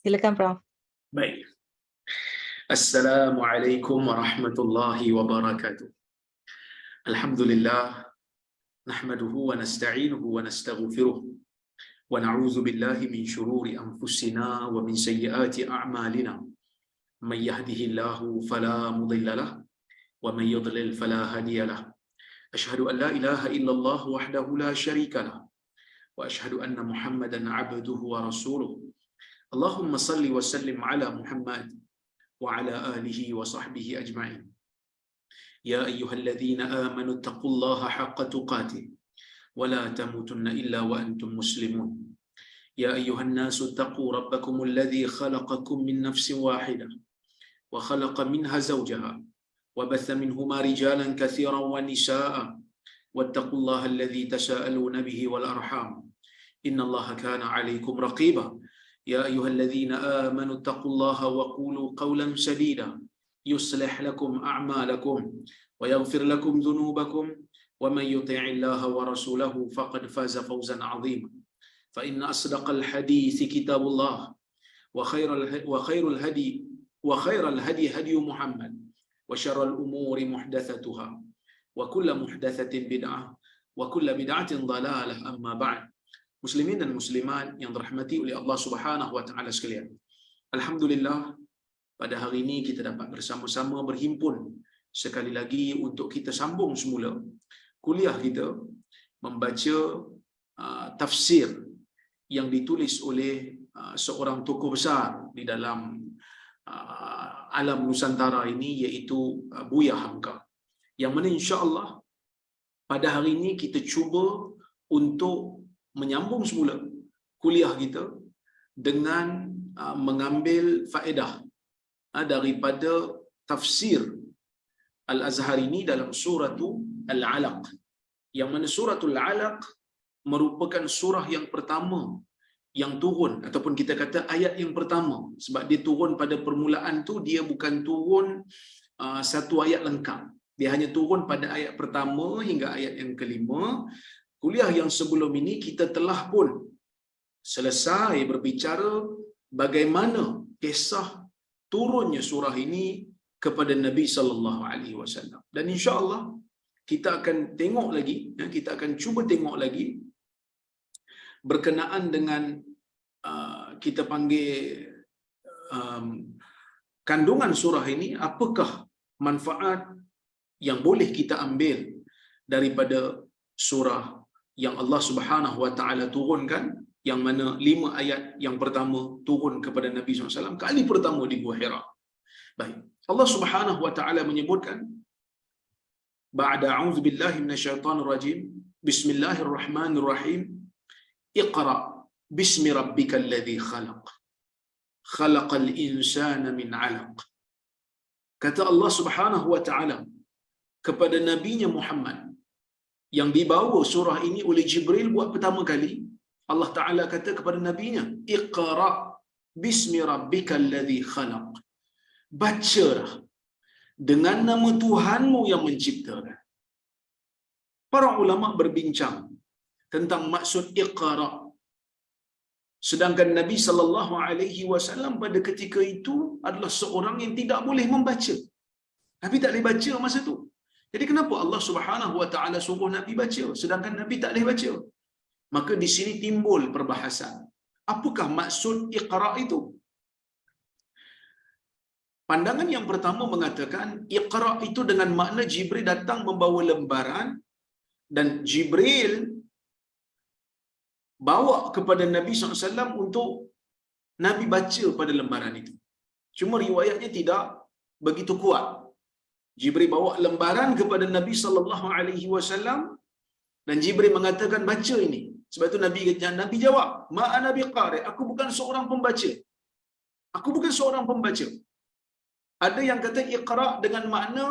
Silakan Prof. Baik. Assalamualaikum warahmatullahi wabarakatuh. Alhamdulillah, nahmaduhu wa nasta'inuhu wa nastaghfiruh wa na'udzu billahi min shururi anfusina wa min sayyiati a'malina. Man yahdihillahu fala mudilla lahu wa man yudlil fala hadiya lahu. Asyhadu an la ilaha illallah wahdahu la syarika lahu wa asyhadu anna Muhammadan 'abduhu wa rasuluh. Allahumma salli wa sallim ala Muhammad wa ala alihi wa sahbihi ajma'in. Ya ayyuhalladzina amanu taqullaha haqqa tuqatih wa la tamutunna illa wa antum muslimun. Ya ayyuhan nasu taqu rabbakumul ladzi khalaqakum min nafsin wahidah wa khalaqa minha zawjaha wa batha minhuma rijalan katsiran wa nisaa'a wattaqullaha alladzi tasaaluna bihi wal arham innallaha kana 'alaykum raqiba. يا أيها الذين آمنوا اتقوا الله وقولوا قولا سديدا يصلح لكم أعمالكم ويغفر لكم ذنوبكم ومن يطع الله ورسوله فقد فاز فوزا عظيما فإن أصدق الحديث كتاب الله وخير الهدي هدي محمد وشر الأمور محدثتها وكل محدثة بدعة وكل بدعة ضلالة أما بعد. Muslimin dan muslimat yang dirahmati oleh Allah Subhanahu wa taala sekalian. Alhamdulillah, pada hari ini kita dapat bersama-sama berhimpun sekali lagi untuk kita sambung semula kuliah kita membaca tafsir yang ditulis oleh seorang tokoh besar di dalam alam Nusantara ini, iaitu Buya Hamka. Yang mana insya-Allah pada hari ini kita cuba untuk menyambung semula kuliah kita dengan mengambil faedah daripada tafsir Al-Azhar ini dalam suratul Al-Alaq. Yang mana suratul Alaq merupakan surah yang pertama yang turun, ataupun kita kata ayat yang pertama, sebab dia turun pada permulaan tu, dia bukan turun satu ayat lengkap. Dia hanya turun pada ayat pertama hingga ayat yang kelima. Kuliah yang sebelum ini kita telah pun selesai berbicara bagaimana kisah turunnya surah ini kepada Nabi sallallahu alaihi wasallam. Dan insya-Allah kita akan tengok lagi, kita akan cuba tengok lagi berkenaan dengan kita panggil kandungan surah ini, apakah manfaat yang boleh kita ambil daripada surah yang Allah Subhanahu wa taala turunkan, yang mana 5 ayat yang pertama turun kepada Nabi SAW kali pertama di Gua Hira. Baik, Allah Subhanahu wa taala menyebutkan, ba'da a'udzu billahi minasyaitonir rajim, bismillahirrahmanirrahim, iqra bismi rabbikal ladzi khalaq, khalaqal insana min 'alaq. Kata Allah Subhanahu wa taala kepada nabinya Muhammad yang dibawa surah ini oleh Jibril buat pertama kali, Allah Ta'ala kata kepada nabinya, iqra bismi rabbikal ladzi khalaq, bacalah dengan nama Tuhanmu yang menciptakan. Para ulama berbincang tentang maksud iqra. Sedangkan Nabi sallallahu alaihi wasallam pada ketika itu adalah seorang yang tidak boleh membaca. Nabi tak boleh baca masa tu. Jadi kenapa Allah Subhanahu wa taala suruh Nabi baca sedangkan Nabi tak boleh baca? Maka di sini timbul perbahasan. Apakah maksud iqra itu? Pandangan yang pertama mengatakan iqra itu dengan makna Jibril datang membawa lembaran dan Jibril bawa kepada Nabi SAW untuk Nabi baca pada lembaran itu. Cuma riwayatnya tidak begitu kuat. Jibril bawa lembaran kepada Nabi sallallahu alaihi wasallam dan Jibril mengatakan baca ini. Sebab itu Nabi jawab, ma ana biqari, aku bukan seorang pembaca. Aku bukan seorang pembaca. Ada yang kata iqra dengan makna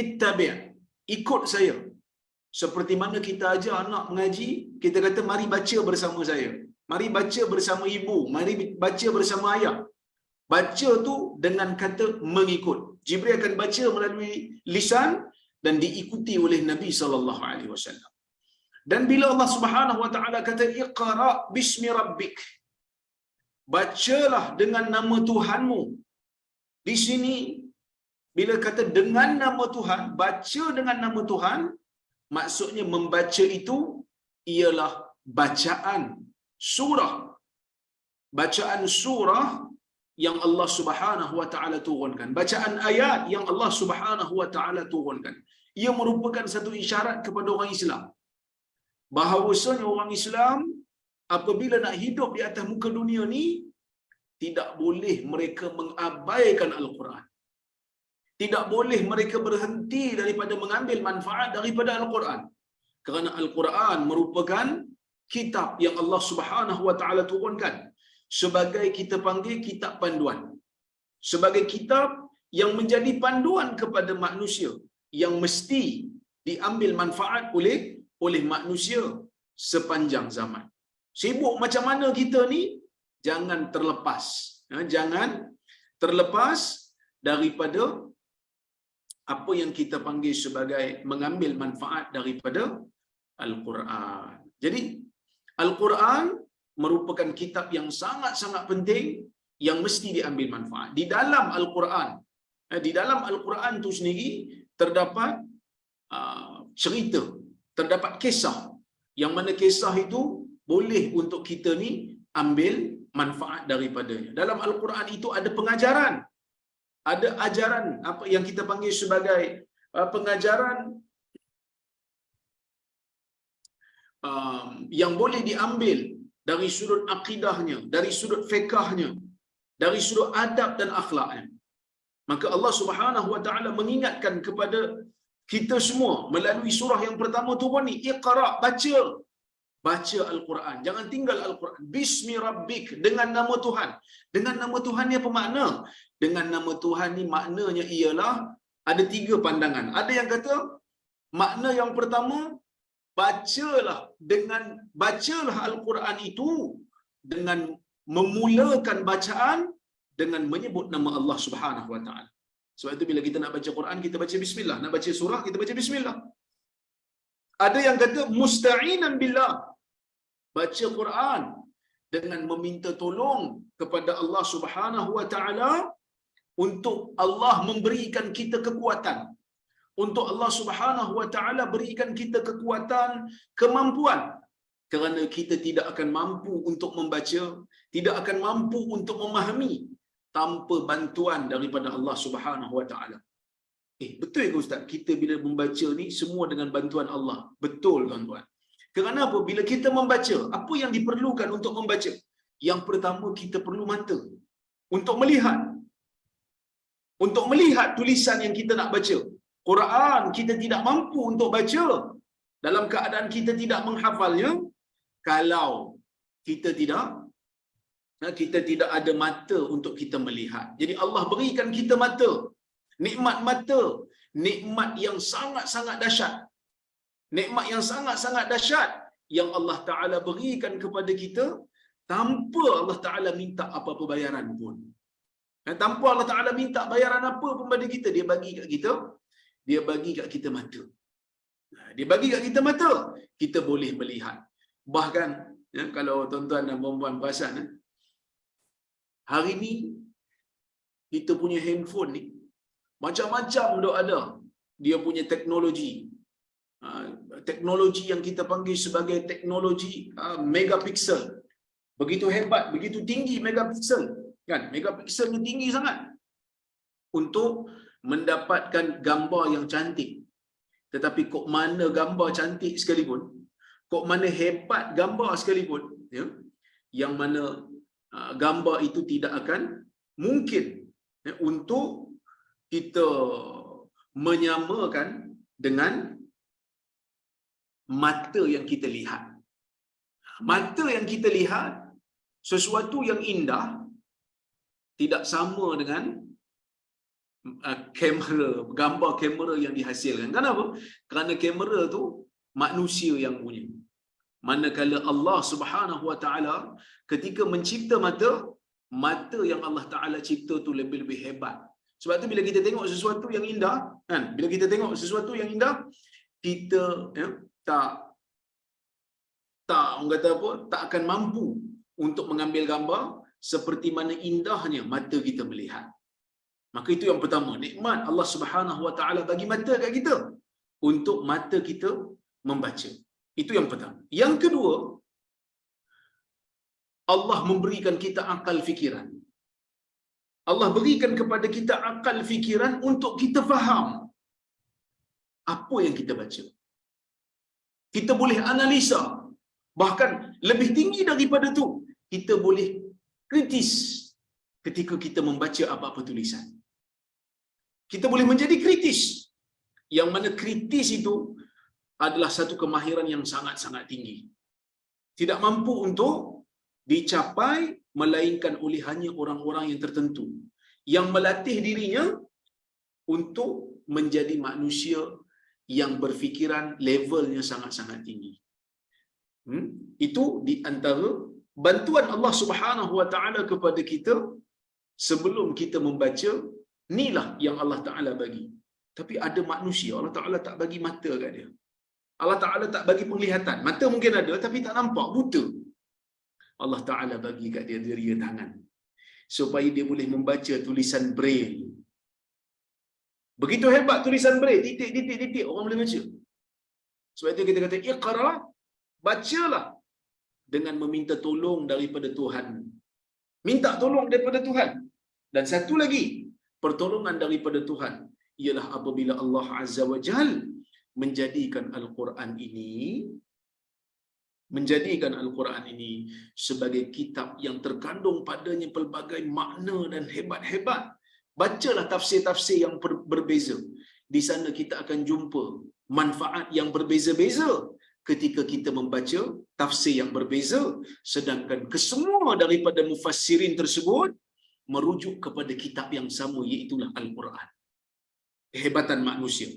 ittabi', ikut saya. Seperti mana kita ajar anak mengaji, kita kata mari baca bersama saya. Mari baca bersama ibu, mari baca bersama ayah. Baca tu dengan kata mengikut. Jibril akan baca melalui lisan dan diikuti oleh Nabi sallallahu alaihi wasallam. Dan bila Allah Subhanahu wa taala kata iqra bismi rabbik, bacalah dengan nama Tuhanmu. Di sini bila kata dengan nama Tuhan, baca dengan nama Tuhan, maksudnya membaca itu ialah bacaan surah. Bacaan surah yang Allah Subhanahu wa taala turunkan. Bacaan ayat yang Allah Subhanahu wa taala turunkan. Ia merupakan satu isyarat kepada orang Islam bahawasanya orang Islam apabila nak hidup di atas muka dunia ni, tidak boleh mereka mengabaikan Al-Quran. Tidak boleh mereka berhenti daripada mengambil manfaat daripada Al-Quran. Kerana Al-Quran merupakan kitab yang Allah Subhanahu wa taala turunkan sebagai kita panggil kitab panduan. Sebagai kitab yang menjadi panduan kepada manusia yang mesti diambil manfaat oleh manusia sepanjang zaman. Sibuk macam mana kita ni, jangan terlepas. Jangan terlepas daripada apa yang kita panggil sebagai mengambil manfaat daripada Al-Quran. Jadi Al-Quran merupakan kitab yang sangat-sangat penting yang mesti diambil manfaat. Di dalam Al-Quran tu sendiri terdapat cerita, terdapat kisah, yang mana kisah itu boleh untuk kita ni ambil manfaat daripadanya. Dalam Al-Quran itu ada pengajaran, ada ajaran apa yang kita panggil sebagai pengajaran yang boleh diambil dari sudut akidahnya, dari sudut fiqahnya, dari sudut adab dan akhlaknya. Maka Allah Subhanahu wa taala mengingatkan kepada kita semua melalui surah yang pertama turun ni, Iqra, baca Al-Quran. Jangan tinggal Al-Quran. Bismi rabbik, dengan nama Tuhan. Dengan nama Tuhan ni apa makna? Dengan nama Tuhan ni maknanya ialah ada 3 pandangan. Ada yang kata makna yang pertama, bacalah Al-Quran itu dengan memulakan bacaan dengan menyebut nama Allah Subhanahu wa taala. Sebab itu bila kita nak baca Quran, kita baca bismillah. Nak baca surah, kita baca bismillah. Ada yang kata musta'inan billah, baca Quran dengan meminta tolong kepada Allah Subhanahu wa taala untuk Allah memberikan kita kekuatan, untuk Allah Subhanahu wa taala berikan kita kekuatan, kemampuan, kerana kita tidak akan mampu untuk membaca, tidak akan mampu untuk memahami tanpa bantuan daripada Allah Subhanahu wa taala. Betul ke Ustaz? Kita bila membaca ni semua dengan bantuan Allah. Betul tuan-tuan. Kerana apa? Bila kita membaca, apa yang diperlukan untuk membaca? Yang pertama, kita perlu mata untuk melihat. Untuk melihat tulisan yang kita nak baca. Quran kita tidak mampu untuk baca dalam keadaan kita tidak menghafalnya kalau kita tidak ada mata untuk kita melihat. Jadi Allah berikan kita mata. Nikmat mata, nikmat yang sangat-sangat dahsyat. Nikmat yang sangat-sangat dahsyat yang Allah Ta'ala berikan kepada kita tanpa Allah Ta'ala minta apa-apa bayaran pun. Tanpa Allah Ta'ala minta bayaran apa pun pada kita, Dia bagi kat kita. Dia bagi kat kita mata. Dia bagi kat kita mata, kita boleh melihat. Bahkan kalau tuan-tuan dan puan-puan perasan, hari ni kita punya handphone ni macam-macam dah ada. Dia punya teknologi. Teknologi yang kita panggil sebagai teknologi megapiksel. Begitu hebat, begitu tinggi megapiksel. Kan? Megapikselnya tinggi sangat. Untuk mendapatkan gambar yang cantik. Tetapi kok mana gambar cantik sekalipun, kok mana hebat gambar sekalipun, yang mana gambar itu tidak akan mungkin untuk kita menyamakan dengan mata yang kita lihat. Mata yang kita lihat, sesuatu yang indah tidak sama dengan kamera, gambar kamera yang dihasilkan. Kenapa? Kerana kamera tu manusia yang punya. Manakala Allah Subhanahu wa taala ketika mencipta mata yang Allah Taala cipta tu lebih-lebih hebat. Sebab tu bila kita tengok sesuatu yang indah, kan? Bila kita tengok sesuatu yang indah, kita tak orang kata apa, tak akan mampu untuk mengambil gambar seperti mana indahnya mata kita melihat. Maka itu yang pertama, nikmat Allah Subhanahu Wa Taala bagi mata kat kita untuk mata kita membaca. Itu yang pertama. Yang kedua, Allah memberikan kita akal fikiran. Allah berikan kepada kita akal fikiran untuk kita faham apa yang kita baca. Kita boleh analisa. Bahkan lebih tinggi daripada tu, kita boleh kritis ketika kita membaca apa-apa tulisan. Kita boleh menjadi kritis. Yang mana kritis itu adalah satu kemahiran yang sangat-sangat tinggi. Tidak mampu untuk dicapai melainkan oleh hanya orang-orang yang tertentu yang melatih dirinya untuk menjadi manusia yang berfikiran levelnya sangat-sangat tinggi. Itu di antara bantuan Allah Subhanahu Wa Taala kepada kita sebelum kita membaca. Inilah yang Allah Taala bagi. Tapi ada manusia Allah Taala tak bagi mata kat dia. Allah Taala tak bagi penglihatan. Mata mungkin ada tapi tak nampak, buta. Allah Taala bagi kat dia deria tangan supaya dia boleh membaca tulisan Braille. Begitu hebat tulisan Braille, titik orang boleh baca. Sebab itu kita kata iqra, bacalah dengan meminta tolong daripada Tuhan. Minta tolong daripada Tuhan. Dan satu lagi, pertolongan daripada Tuhan ialah apabila Allah Azza wa Jal menjadikan Al-Quran ini sebagai kitab yang terkandung padanya pelbagai makna dan hebat-hebat. Bacalah tafsir-tafsir yang berbeza. Di sana kita akan jumpa manfaat yang berbeza-beza ketika kita membaca tafsir yang berbeza, sedangkan kesemua daripada mufassirin tersebut merujuk kepada kitab yang sama, iaitulah Al-Quran. Kehebatan manusia.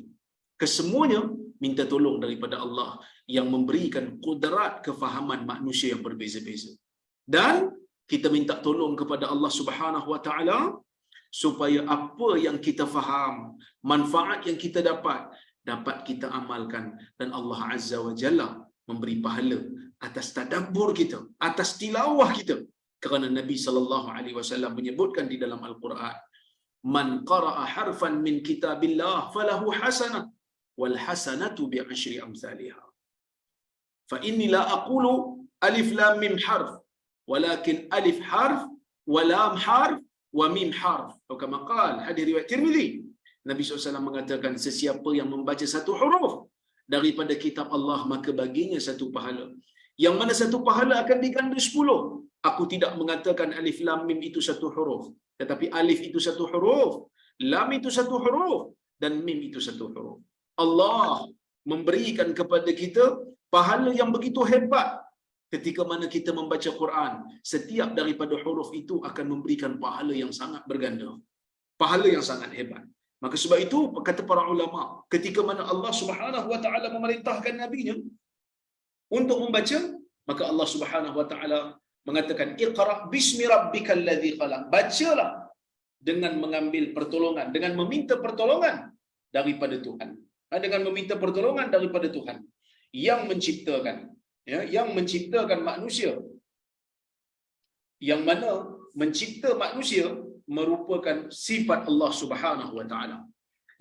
Kesemuanya minta tolong daripada Allah yang memberikan kudrat kefahaman manusia yang berbeza-beza. Dan kita minta tolong kepada Allah Subhanahu Wa Taala supaya apa yang kita faham, manfaat yang kita dapat kita amalkan, dan Allah Azza wa Jalla memberi pahala atas tadabbur kita, atas tilawah kita. Kerana Nabi sallallahu alaihi wasallam menyebutkan di dalam Al-Quran, man qara'a harfan min kitabillah falahu hasanah wal hasanatu bi asyri amsalha. Fa inni la aqulu alif lam mim harf walakin alif harf wa lam harf wa mim harf. Atau kama qala hadis riwayat Tirmizi, Nabi SAW mengatakan sesiapa yang membaca satu huruf daripada kitab Allah maka baginya satu pahala, yang mana satu pahala akan diganda 10. Aku tidak mengatakan alif lam mim itu satu huruf, tetapi alif itu satu huruf, lam itu satu huruf, dan mim itu satu huruf. Allah memberikan kepada kita pahala yang begitu hebat ketika mana kita membaca Quran. Setiap daripada huruf itu akan memberikan pahala yang sangat berganda, pahala yang sangat hebat. Maka sebab itu kata para ulama, ketika mana Allah Subhanahu Wa Taala memerintahkan nabinya untuk membaca, maka Allah Subhanahu Wa Taala mengatakan iqra bismi rabbikal ladzi khalaq. Bacalah dengan mengambil pertolongan, dengan meminta pertolongan daripada Tuhan. Dengan meminta pertolongan daripada Tuhan yang menciptakan, yang menciptakan manusia, yang mana mencipta manusia merupakan sifat Allah Subhanahu Wa Taala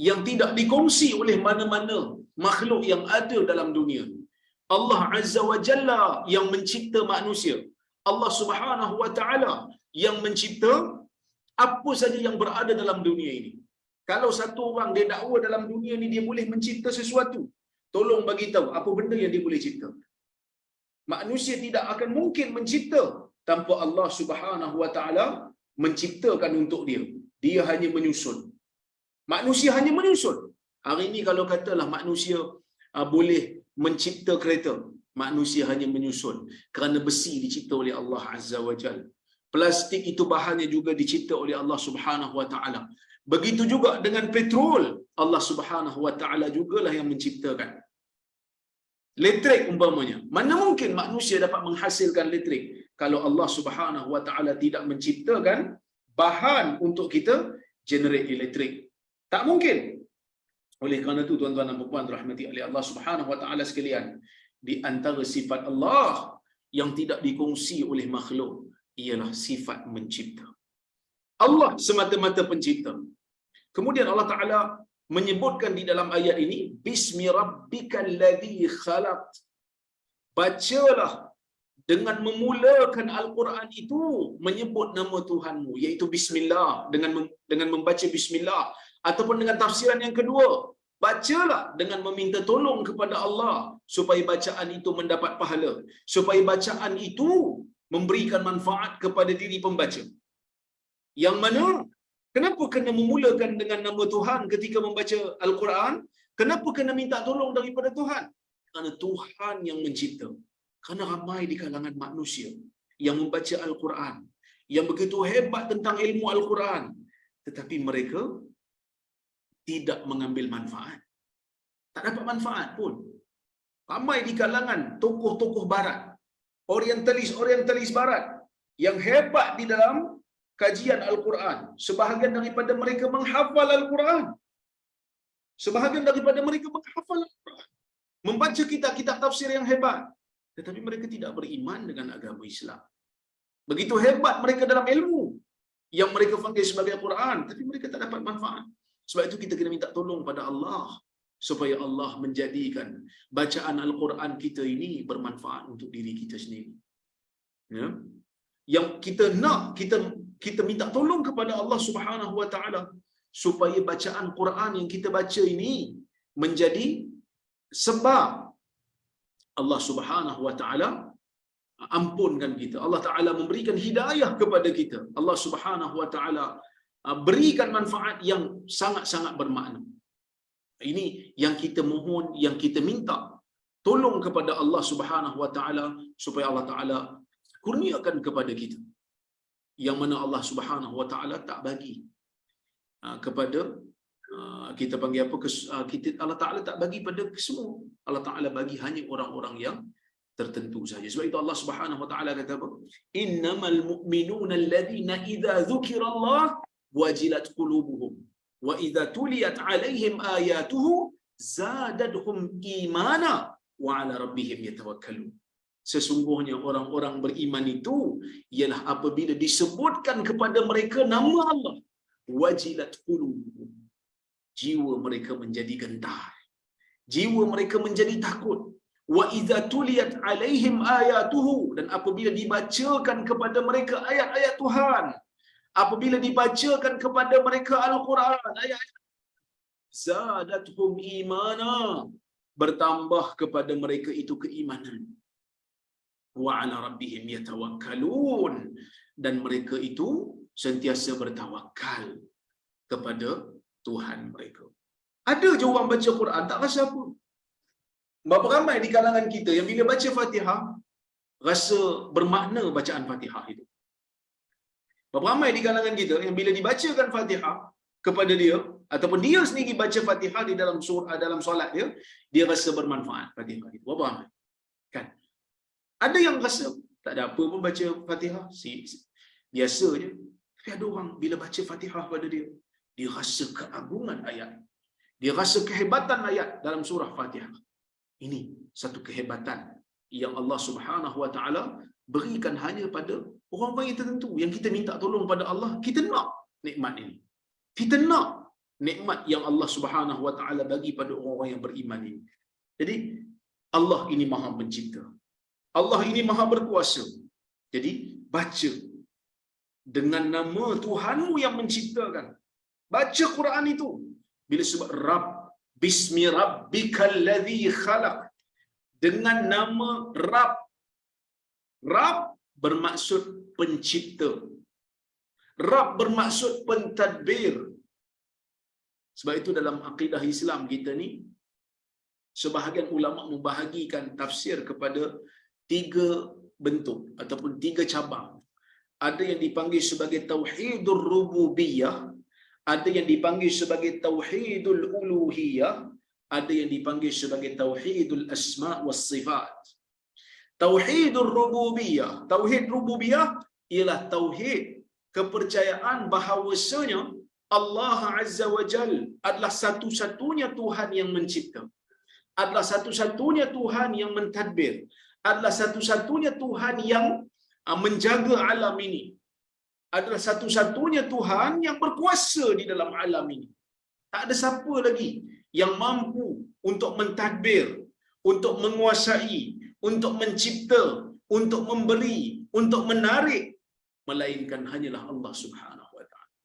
yang tidak dikongsi oleh mana-mana makhluk yang ada dalam dunia. Allah Azza wa Jalla yang mencipta manusia. Allah Subhanahu Wa Taala yang mencipta apa saja yang berada dalam dunia ini. Kalau satu orang dia dakwa dalam dunia ni dia boleh mencipta sesuatu, tolong bagi tahu apa benda yang dia boleh cipta. Manusia tidak akan mungkin mencipta tanpa Allah Subhanahu Wa Taala menciptakan untuk dia. Dia hanya menyusun. Manusia hanya menyusun. Hari ini kalau katalah manusia boleh mencipta kereta, manusia hanya menyusun. Kerana besi dicipta oleh Allah Azza wa Jalla. Plastik itu bahannya juga dicipta oleh Allah Subhanahu Wa Taala. Begitu juga dengan petrol, Allah Subhanahu Wa Taala jugalah yang menciptakan. Listrik umpamanya, mana mungkin manusia dapat menghasilkan listrik kalau Allah Subhanahu Wa Taala tidak menciptakan bahan untuk kita generate elektrik? Tak mungkin. Oleh kerana itu tuan-tuan dan puan-puan rahmati oleh Allah Subhanahu Wa Taala sekalian, di antara sifat Allah yang tidak dikongsi oleh makhluk ialah sifat mencipta. Allah semata-mata pencipta. Kemudian Allah Ta'ala menyebutkan di dalam ayat ini, Bismi rabbikal ladzi khalaq. Bacalah dengan memulakan Al-Quran itu menyebut nama Tuhanmu, iaitu Bismillah, dengan membaca Bismillah. Ataupun dengan tafsiran yang kedua, bacalah dengan meminta tolong kepada Allah supaya bacaan itu mendapat pahala, supaya bacaan itu memberikan manfaat kepada diri pembaca. Yang mana kenapa kena memulakan dengan nama Tuhan ketika membaca Al-Quran? Kenapa kena minta tolong daripada Tuhan? Kerana Tuhan yang mencipta. Kerana ramai di kalangan manusia yang membaca Al-Quran, yang begitu hebat tentang ilmu Al-Quran, tetapi mereka tidak mengambil manfaat. Tak dapat manfaat pun. Ramai di kalangan tokoh-tokoh barat, orientalis barat yang hebat di dalam kajian Al-Quran. Sebahagian daripada mereka menghafal Al-Quran. Sebahagian daripada mereka menghafal Al-Quran, membaca kitab-kitab tafsir yang hebat, tetapi mereka tidak beriman dengan agama Islam. Begitu hebat mereka dalam ilmu yang mereka panggil sebagai Al-Quran, tapi mereka tak dapat manfaat. Sebab itu kita kena minta tolong pada Allah supaya Allah menjadikan bacaan Al-Quran kita ini bermanfaat untuk diri kita sendiri. Ya? Yang kita nak, kita minta tolong kepada Allah Subhanahu Wa Taala supaya bacaan Quran yang kita baca ini menjadi sebab Allah Subhanahu Wa Taala ampunkan kita. Allah Taala memberikan hidayah kepada kita. Allah Subhanahu Wa Taala berikan manfaat yang sangat-sangat bermakna. Ini yang kita mohon, yang kita minta tolong kepada Allah Subhanahu Wa Taala supaya Allah Taala kurniakan kepada kita. Yang mana Allah Subhanahu Wa Taala tak bagi kepada kita panggil apa, kita, Allah Taala tak bagi pada semua. Allah Taala bagi hanya orang-orang yang tertentu saja. Sebab itu Allah Subhanahu Wa Taala kata apa? Innamal mu'minuna alladhina idza dzukirallah wajilat qulubuhum wa idza tuliyat alaihim ayatuhu zadatuhum imana wa ala rabbihim yatawakkalun. Sesungguhnya orang-orang beriman itu ialah apabila disebutkan kepada mereka nama Allah, wajilat qulubuhum, jiwa mereka menjadi gentar, jiwa mereka menjadi takut. Wa idza tuliyat alaihim ayatuhu, dan apabila dibacakan kepada mereka ayat-ayat Tuhan, apabila dibacakan kepada mereka Al-Quran, ayat-ayat, zadatuhum imana, bertambah kepada mereka itu keimanan. Wa ala rabbihim yatawakkalun, dan mereka itu sentiasa bertawakal kepada Tuhan mereka. Ada je orang baca Quran tak rasa apa. Berapa ramai di kalangan kita yang bila baca Fatihah rasa bermakna bacaan Fatihah itu. Berapa ramai di kalangan kita yang bila dibacakan Fatihah kepada dia, ataupun dia sendiri baca Fatihah di dalam surah, dalam solat dia, dia rasa bermanfaat Fatihah itu. Berapa ramai? Kan? Ada yang rasa tak ada apa pun baca Fatihah, biasa je. Tapi ada orang bila baca Fatihah pada dia, dia rasa keagungan ayat, dia rasa kehebatan ayat dalam surah Fatihah. Ini satu kehebatan yang Allah Subhanahu Wa Taala berikan hanya pada orang-orang yang tertentu. Yang kita minta tolong pada Allah, kita nak nikmat ini. Kita nak nikmat yang Allah Subhanahu Wa Taala bagi pada orang-orang yang beriman ini. Jadi Allah ini Maha Pencipta. Allah ini Maha Berkuasa. Jadi baca dengan nama Tuhanmu yang menciptakan. Baca Quran itu bila sebut Rabb, Bismi rabbikal ladzi khalaq, dengan nama Rabb. Rabb bermaksud pencipta. Rabb bermaksud pentadbir. Sebab itu dalam akidah Islam kita ni, sebahagian ulama membahagikan tafsir kepada 3 bentuk ataupun 3 cabang. Ada yang dipanggil sebagai tauhidur rububiyah, ada yang dipanggil sebagai tauhidul uluhiyah, ada yang dipanggil sebagai tauhidul asma was sifat. Tauhidur rububiyah, tauhid rububiyah ialah tauhid kepercayaan bahawasanya Allah Azza wa Jal adalah satu-satunya Tuhan yang mencipta, adalah satu-satunya Tuhan yang mentadbir, adalah satu-satunya Tuhan yang menjaga alam ini, adalah satu-satunya Tuhan yang berkuasa di dalam alam ini. Tak ada siapa lagi yang mampu untuk mentadbir, untuk menguasai, untuk mencipta, untuk memberi, untuk menarik, melainkan hanyalah Allah Subhanahu wa taala.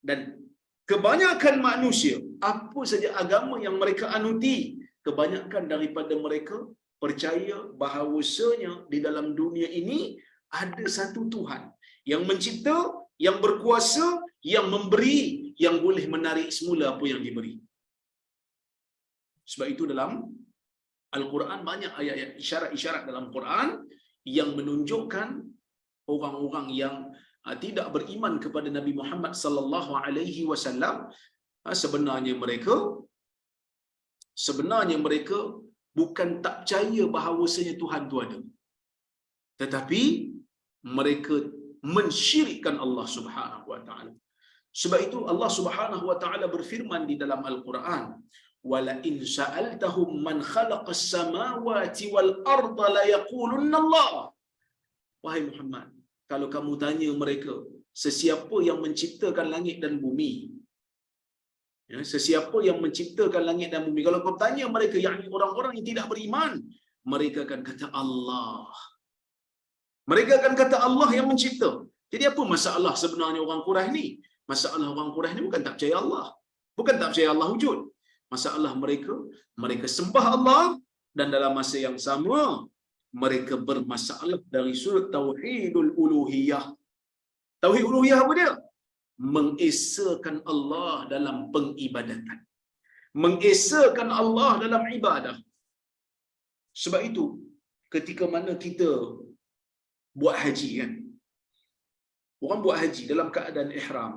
Dan kebanyakan manusia, apa saja agama yang mereka anuti, kebanyakan daripada mereka percaya bahawasanya di dalam dunia ini ada satu Tuhan yang mencipta, yang berkuasa, yang memberi, yang boleh menarik semula apa yang diberi. Sebab itu dalam Al-Quran banyak ayat-ayat isyarat-isyarat dalam Quran yang menunjukkan orang-orang yang tidak beriman kepada Nabi Muhammad sallallahu alaihi wasallam, sebenarnya mereka bukan tak percaya bahawasanya Tuhan itu ada, tetapi mereka mensyirikkan Allah Subhanahu wa taala. Sebab itu Allah Subhanahu wa taala berfirman di dalam Al-Quran, wala in sa'altahum man khalaqas samawati wal arda la yaqulunna Allah. Wahai Muhammad, kalau kamu tanya mereka, sesiapa yang menciptakan langit dan bumi, ya, sesiapa yang menciptakan langit dan bumi, kalau kau tanya mereka, yakni orang-orang yang tidak beriman, mereka akan kata Allah. Mereka akan kata Allah yang mencipta. Jadi apa masalah sebenarnya orang Quraisy ni? Masalah orang Quraisy ni bukan tak percaya Allah, bukan tak percaya Allah wujud. Masalah mereka sembah Allah, dan dalam masa yang sama mereka bermasalah dari sudut tauhidul uluhiyah. Tauhid uluhiyah apa dia? Mengesakan Allah dalam pengibadatan, mengesakan Allah dalam ibadah. Sebab itu ketika mana kita buat haji kan, orang buat haji dalam keadaan ihram,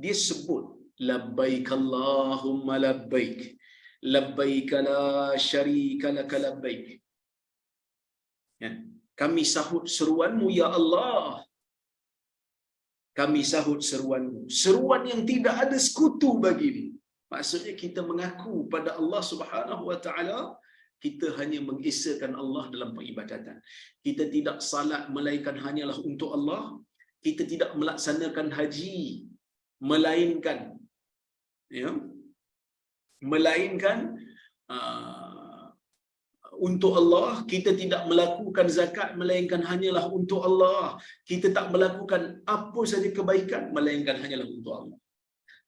dia sebut labbaik Allahumma labbaik, labbaik la syarika lak labbaik. Ya, kami sahut seruanmu ya Allah, kami sahut seruanmu, seruan yang tidak ada sekutu bagimu. Maksudnya kita mengaku pada Allah Subhanahu wa taala, kita hanya mengesakan Allah dalam peribadatan. Kita tidak salat melainkan hanyalah untuk Allah. Kita tidak melaksanakan haji melainkan untuk Allah. Kita tidak melakukan zakat melainkan hanyalah untuk Allah. Kita tak melakukan apa saja kebaikan melainkan hanyalah untuk Allah.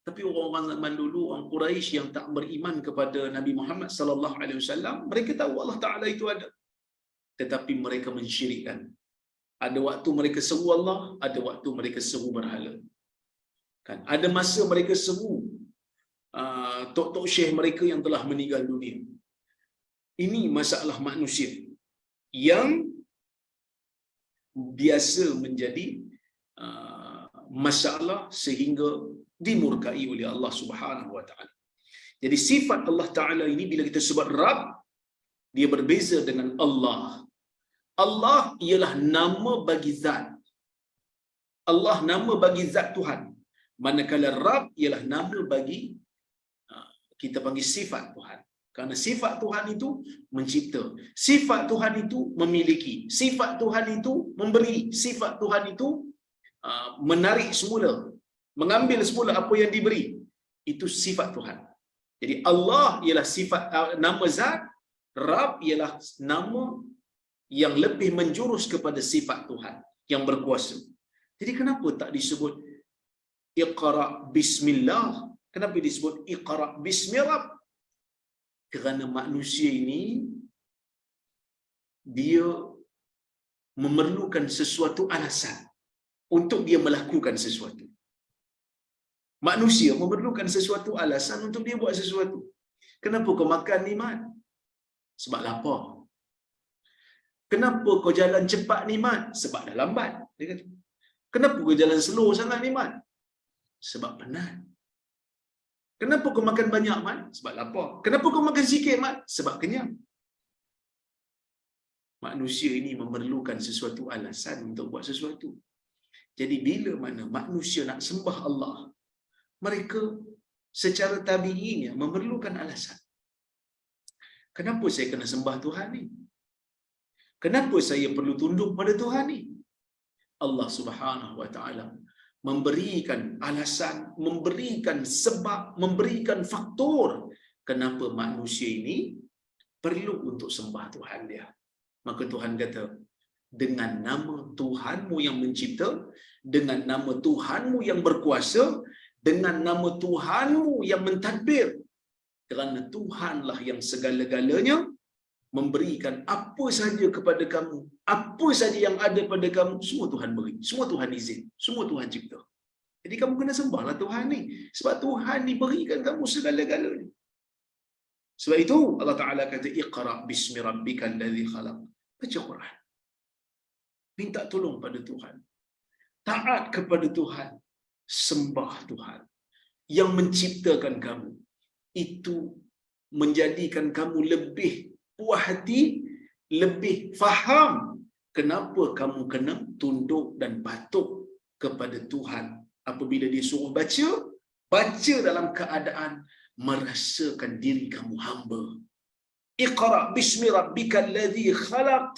Tapi orang-orang zaman dulu, orang Quraisy yang tak beriman kepada Nabi Muhammad sallallahu alaihi wasallam, mereka tahu Allah Taala itu ada, tetapi mereka mensyirikkan. Ada waktu mereka seru Allah, ada waktu mereka seru berhala. Kan? Ada masa mereka seru tok-tok syekh mereka yang telah meninggal dunia. Ini masalah manusia yang biasa menjadi masalah sehingga dimurkai oleh Allah Subhanahu wa taala. Jadi sifat Allah Taala ini bila kita sebut Rabb, dia berbeza dengan Allah. Allah ialah nama bagi zat. Allah nama bagi zat Tuhan. Manakala Rabb ialah nama bagi kita panggil sifat Tuhan. Kerana sifat Tuhan itu mencipta, sifat Tuhan itu memiliki, sifat Tuhan itu memberi, sifat Tuhan itu menarik semula, mengambil semula apa yang diberi. Itu sifat Tuhan. Jadi Allah ialah sifat, nama zat. Rabb ialah nama yang lebih menjurus kepada sifat Tuhan yang berkuasa. Jadi kenapa tak disebut Iqra bismillah? Kenapa disebut Iqra bismi Rabb? Kerana manusia ini dia memerlukan sesuatu alasan untuk dia melakukan sesuatu. Manusia memerlukan sesuatu alasan untuk dia buat sesuatu. Kenapa kau makan ni, Mat? Sebab lapar. Kenapa kau jalan cepat ni, Mat? Sebab dah lambat. Dia kata. Kenapa kau jalan slow sangat ni, Mat? Sebab penat. Kenapa kau makan banyak, Mat? Sebab lapar. Kenapa kau makan sikit, Mat? Sebab kenyang. Manusia ini memerlukan sesuatu alasan untuk buat sesuatu. Jadi bila mana manusia nak sembah Allah, mereka secara tabiinya memerlukan alasan. Kenapa saya kena sembah Tuhan ni? Kenapa saya perlu tunduk pada Tuhan ni? Allah Subhanahu wa taala memberikan alasan, memberikan sebab, memberikan faktor kenapa manusia ini perlu untuk sembah Tuhan dia. Maka Tuhan kata, dengan nama Tuhanmu yang mencipta, dengan nama Tuhanmu yang berkuasa, dengan nama Tuhanmu yang mentadbir, kerana Tuhanlah yang segala-galanya, memberikan apa saja kepada kamu, apa saja yang ada pada kamu, semua Tuhan beri, semua Tuhan izin, semua Tuhan cipta. Jadi kamu kena sembahlah Tuhan ni, sebab Tuhan ni berikan kamu segala-galanya. Sebab itu Allah Ta'ala kata, Iqra bismi rabbikal ladzi khalaq. Baca Quran, minta tolong pada Tuhan, taat kepada Tuhan, sembah Tuhan yang menciptakan kamu. Itu menjadikan kamu lebih puas hati, lebih faham kenapa kamu kena tunduk dan patuh kepada Tuhan. Apabila dia suruh baca, baca dalam keadaan merasakan diri kamu hamba. Iqra bismi rabbikal ladzi khalaq.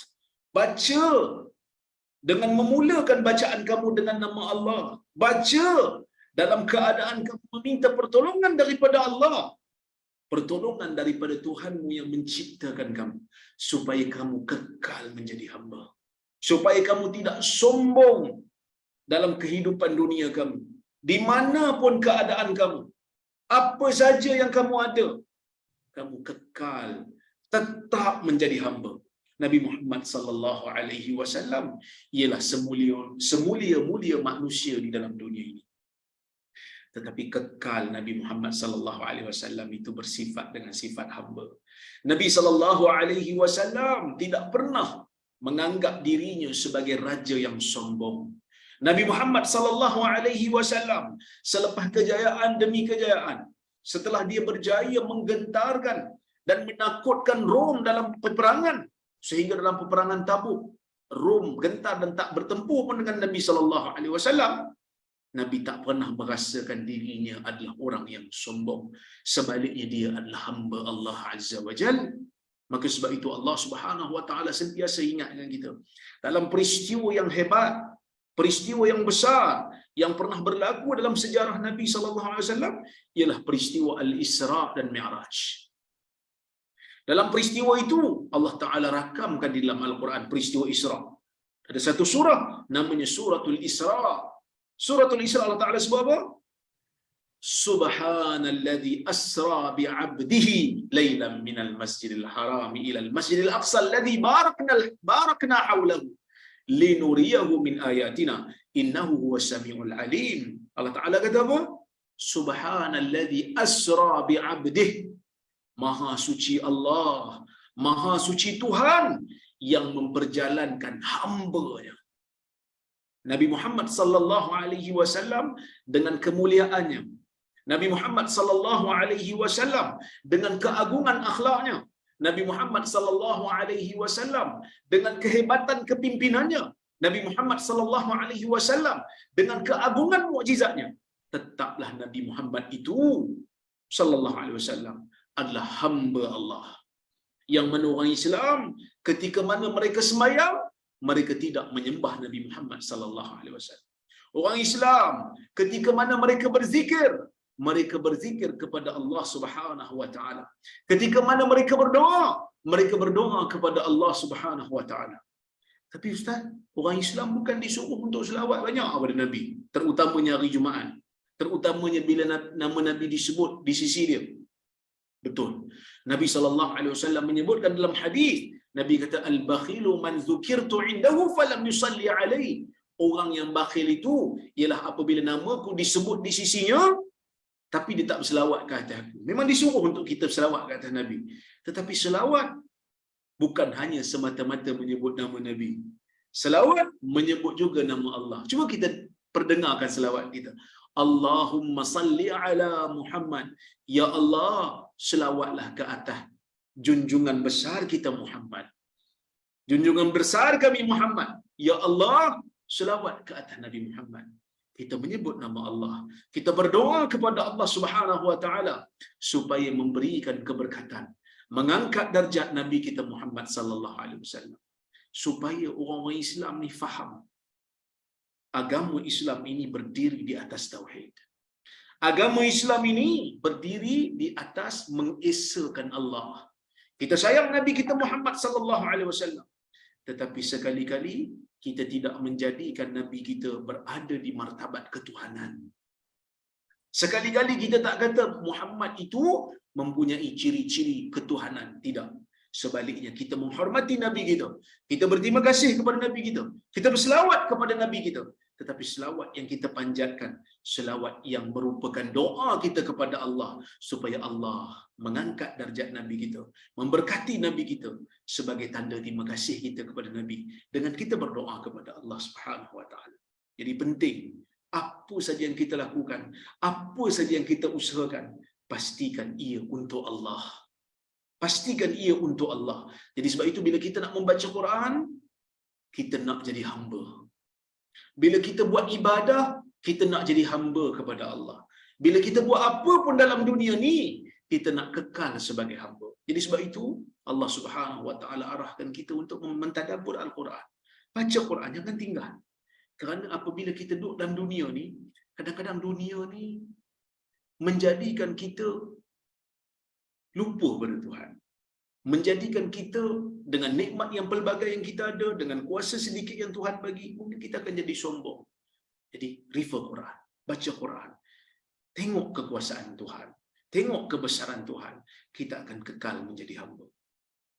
Baca dengan memulakan bacaan kamu dengan nama Allah. Baca dalam keadaan kamu meminta pertolongan daripada Allah, pertolongan daripada Tuhanmu yang menciptakan kamu, supaya kamu kekal menjadi hamba, supaya kamu tidak sombong dalam kehidupan dunia kamu, di mana pun keadaan kamu, apa saja yang kamu ada, kamu kekal tetap menjadi hamba. Nabi Muhammad sallallahu alaihi wasallam ialah semulia-mulia manusia di dalam dunia ini. Tetapi kekal Nabi Muhammad sallallahu alaihi wasallam itu bersifat dengan sifat hamba. Nabi sallallahu alaihi wasallam tidak pernah menganggap dirinya sebagai raja yang sombong. Nabi Muhammad sallallahu alaihi wasallam selepas kejayaan demi kejayaan, setelah dia berjaya menggentarkan dan menakutkan Rom dalam peperangan, sehingga dalam peperangan Tabuk Rom gentar dan tak bertempur pun dengan Nabi sallallahu alaihi wasallam, Nabi tak pernah merasakan dirinya adalah orang yang sombong. Sebaliknya dia adalah hamba Allah Azza wa Jalla. Maka sebab itu Allah Subhanahu wa taala sentiasa ingat dengan kita. Dalam peristiwa yang hebat, peristiwa yang besar yang pernah berlaku dalam sejarah Nabi sallallahu alaihi wasallam ialah peristiwa Al-Isra dan Mi'raj. Dalam peristiwa itu Allah Taala rakamkan di dalam Al-Quran peristiwa Isra. Ada satu surah namanya Suratul Isra. Suratul Isra Allah Taala sebut apa? Subhanalladzi asra bi'abdihi lailan minal masjidil haram ila al-masjidil aqsa alladzi barakna hawlahu linuriyahu min ayatina innahu huwas samiul alim. Allah Taala kata apa? Subhanalladzi asra bi'abdihi. Maha suci Allah, maha suci Tuhan yang memperjalankan hamba-Nya. Nabi Muhammad sallallahu alaihi wasallam dengan kemuliaannya, Nabi Muhammad sallallahu alaihi wasallam dengan keagungan akhlaknya, Nabi Muhammad sallallahu alaihi wasallam dengan kehebatan kepimpinannya, Nabi Muhammad sallallahu alaihi wasallam dengan keagungan mukjizatnya, tetaplah Nabi Muhammad itu sallallahu alaihi wasallam adalah hamba Allah. Yang mana orang Islam ketika mana mereka sembahyang, mereka tidak menyembah Nabi Muhammad sallallahu alaihi wasallam. Orang Islam ketika mana mereka berzikir, mereka berzikir kepada Allah Subhanahu wa taala. Ketika mana mereka berdoa kepada Allah Subhanahu wa taala. Tapi ustaz, orang Islam bukan disuruh untuk selawat banyak kepada Nabi, terutamanya hari Jumaat, terutamanya bila nama Nabi disebut di sisi dia. Betul. Nabi sallallahu alaihi wasallam menyebutkan dalam hadis, Nabi kata al-bakhilu man dzukirtu indahu falam yusalli alaihi. Orang yang bakhil itu ialah apabila namaku disebut di sisinya tapi dia tak berselawat ke atas aku. Memang disuruh untuk kita berselawat ke atas Nabi. Tetapi selawat bukan hanya semata-mata menyebut nama Nabi. Selawat menyebut juga nama Allah. Cuba kita perdengarkan selawat kita. Allahumma salli ala Muhammad. Ya Allah, selawatlah ke atas junjungan besar kita Muhammad. Junjungan besar kami Muhammad. Ya Allah, selawat ke atas Nabi Muhammad. Kita menyebut nama Allah. Kita berdoa kepada Allah Subhanahu wa taala supaya memberikan keberkatan, mengangkat darjat Nabi kita Muhammad sallallahu alaihi wasallam. Supaya orang-orang Islam ni faham agama Islam ini berdiri di atas tauhid. Agama Islam ini berdiri di atas mengesakan Allah. Kita sayang Nabi kita Muhammad sallallahu alaihi wasallam, tetapi sekali-kali kita tidak menjadikan Nabi kita berada di martabat ketuhanan. Sekali-kali kita tak kata Muhammad itu mempunyai ciri-ciri ketuhanan. Tidak. Sebaliknya, kita menghormati Nabi kita. Kita berterima kasih kepada Nabi kita. Kita berselawat kepada Nabi kita. Tetapi selawat yang kita panjatkan, selawat yang merupakan doa kita kepada Allah, supaya Allah mengangkat darjat Nabi kita, memberkati Nabi kita, sebagai tanda terima kasih kita kepada Nabi, dengan kita berdoa kepada Allah Subhanahu Wa Taala. Jadi penting, apa saja yang kita lakukan, apa saja yang kita usahakan, pastikan ia untuk Allah. Pastikan ia untuk Allah. Jadi sebab itu bila kita nak membaca Quran, kita nak jadi hamba. Bila kita buat ibadah, kita nak jadi hamba kepada Allah. Bila kita buat apa pun dalam dunia ni, kita nak kekal sebagai hamba. Jadi sebab itu Allah Subhanahu Wa Taala arahkan kita untuk mentadabbur Al-Quran. Baca Quran, jangan tinggal. Kerana apabila kita duduk dalam dunia ni, kadang-kadang dunia ni menjadikan kita lupa pada Tuhan. Menjadikan kita dengan nikmat yang pelbagai yang kita ada, dengan kuasa sedikit yang Tuhan bagi, mungkin kita akan jadi sombong. Jadi refer Quran, baca Quran, tengok kekuasaan Tuhan, tengok kebesaran Tuhan, kita akan kekal menjadi hamba.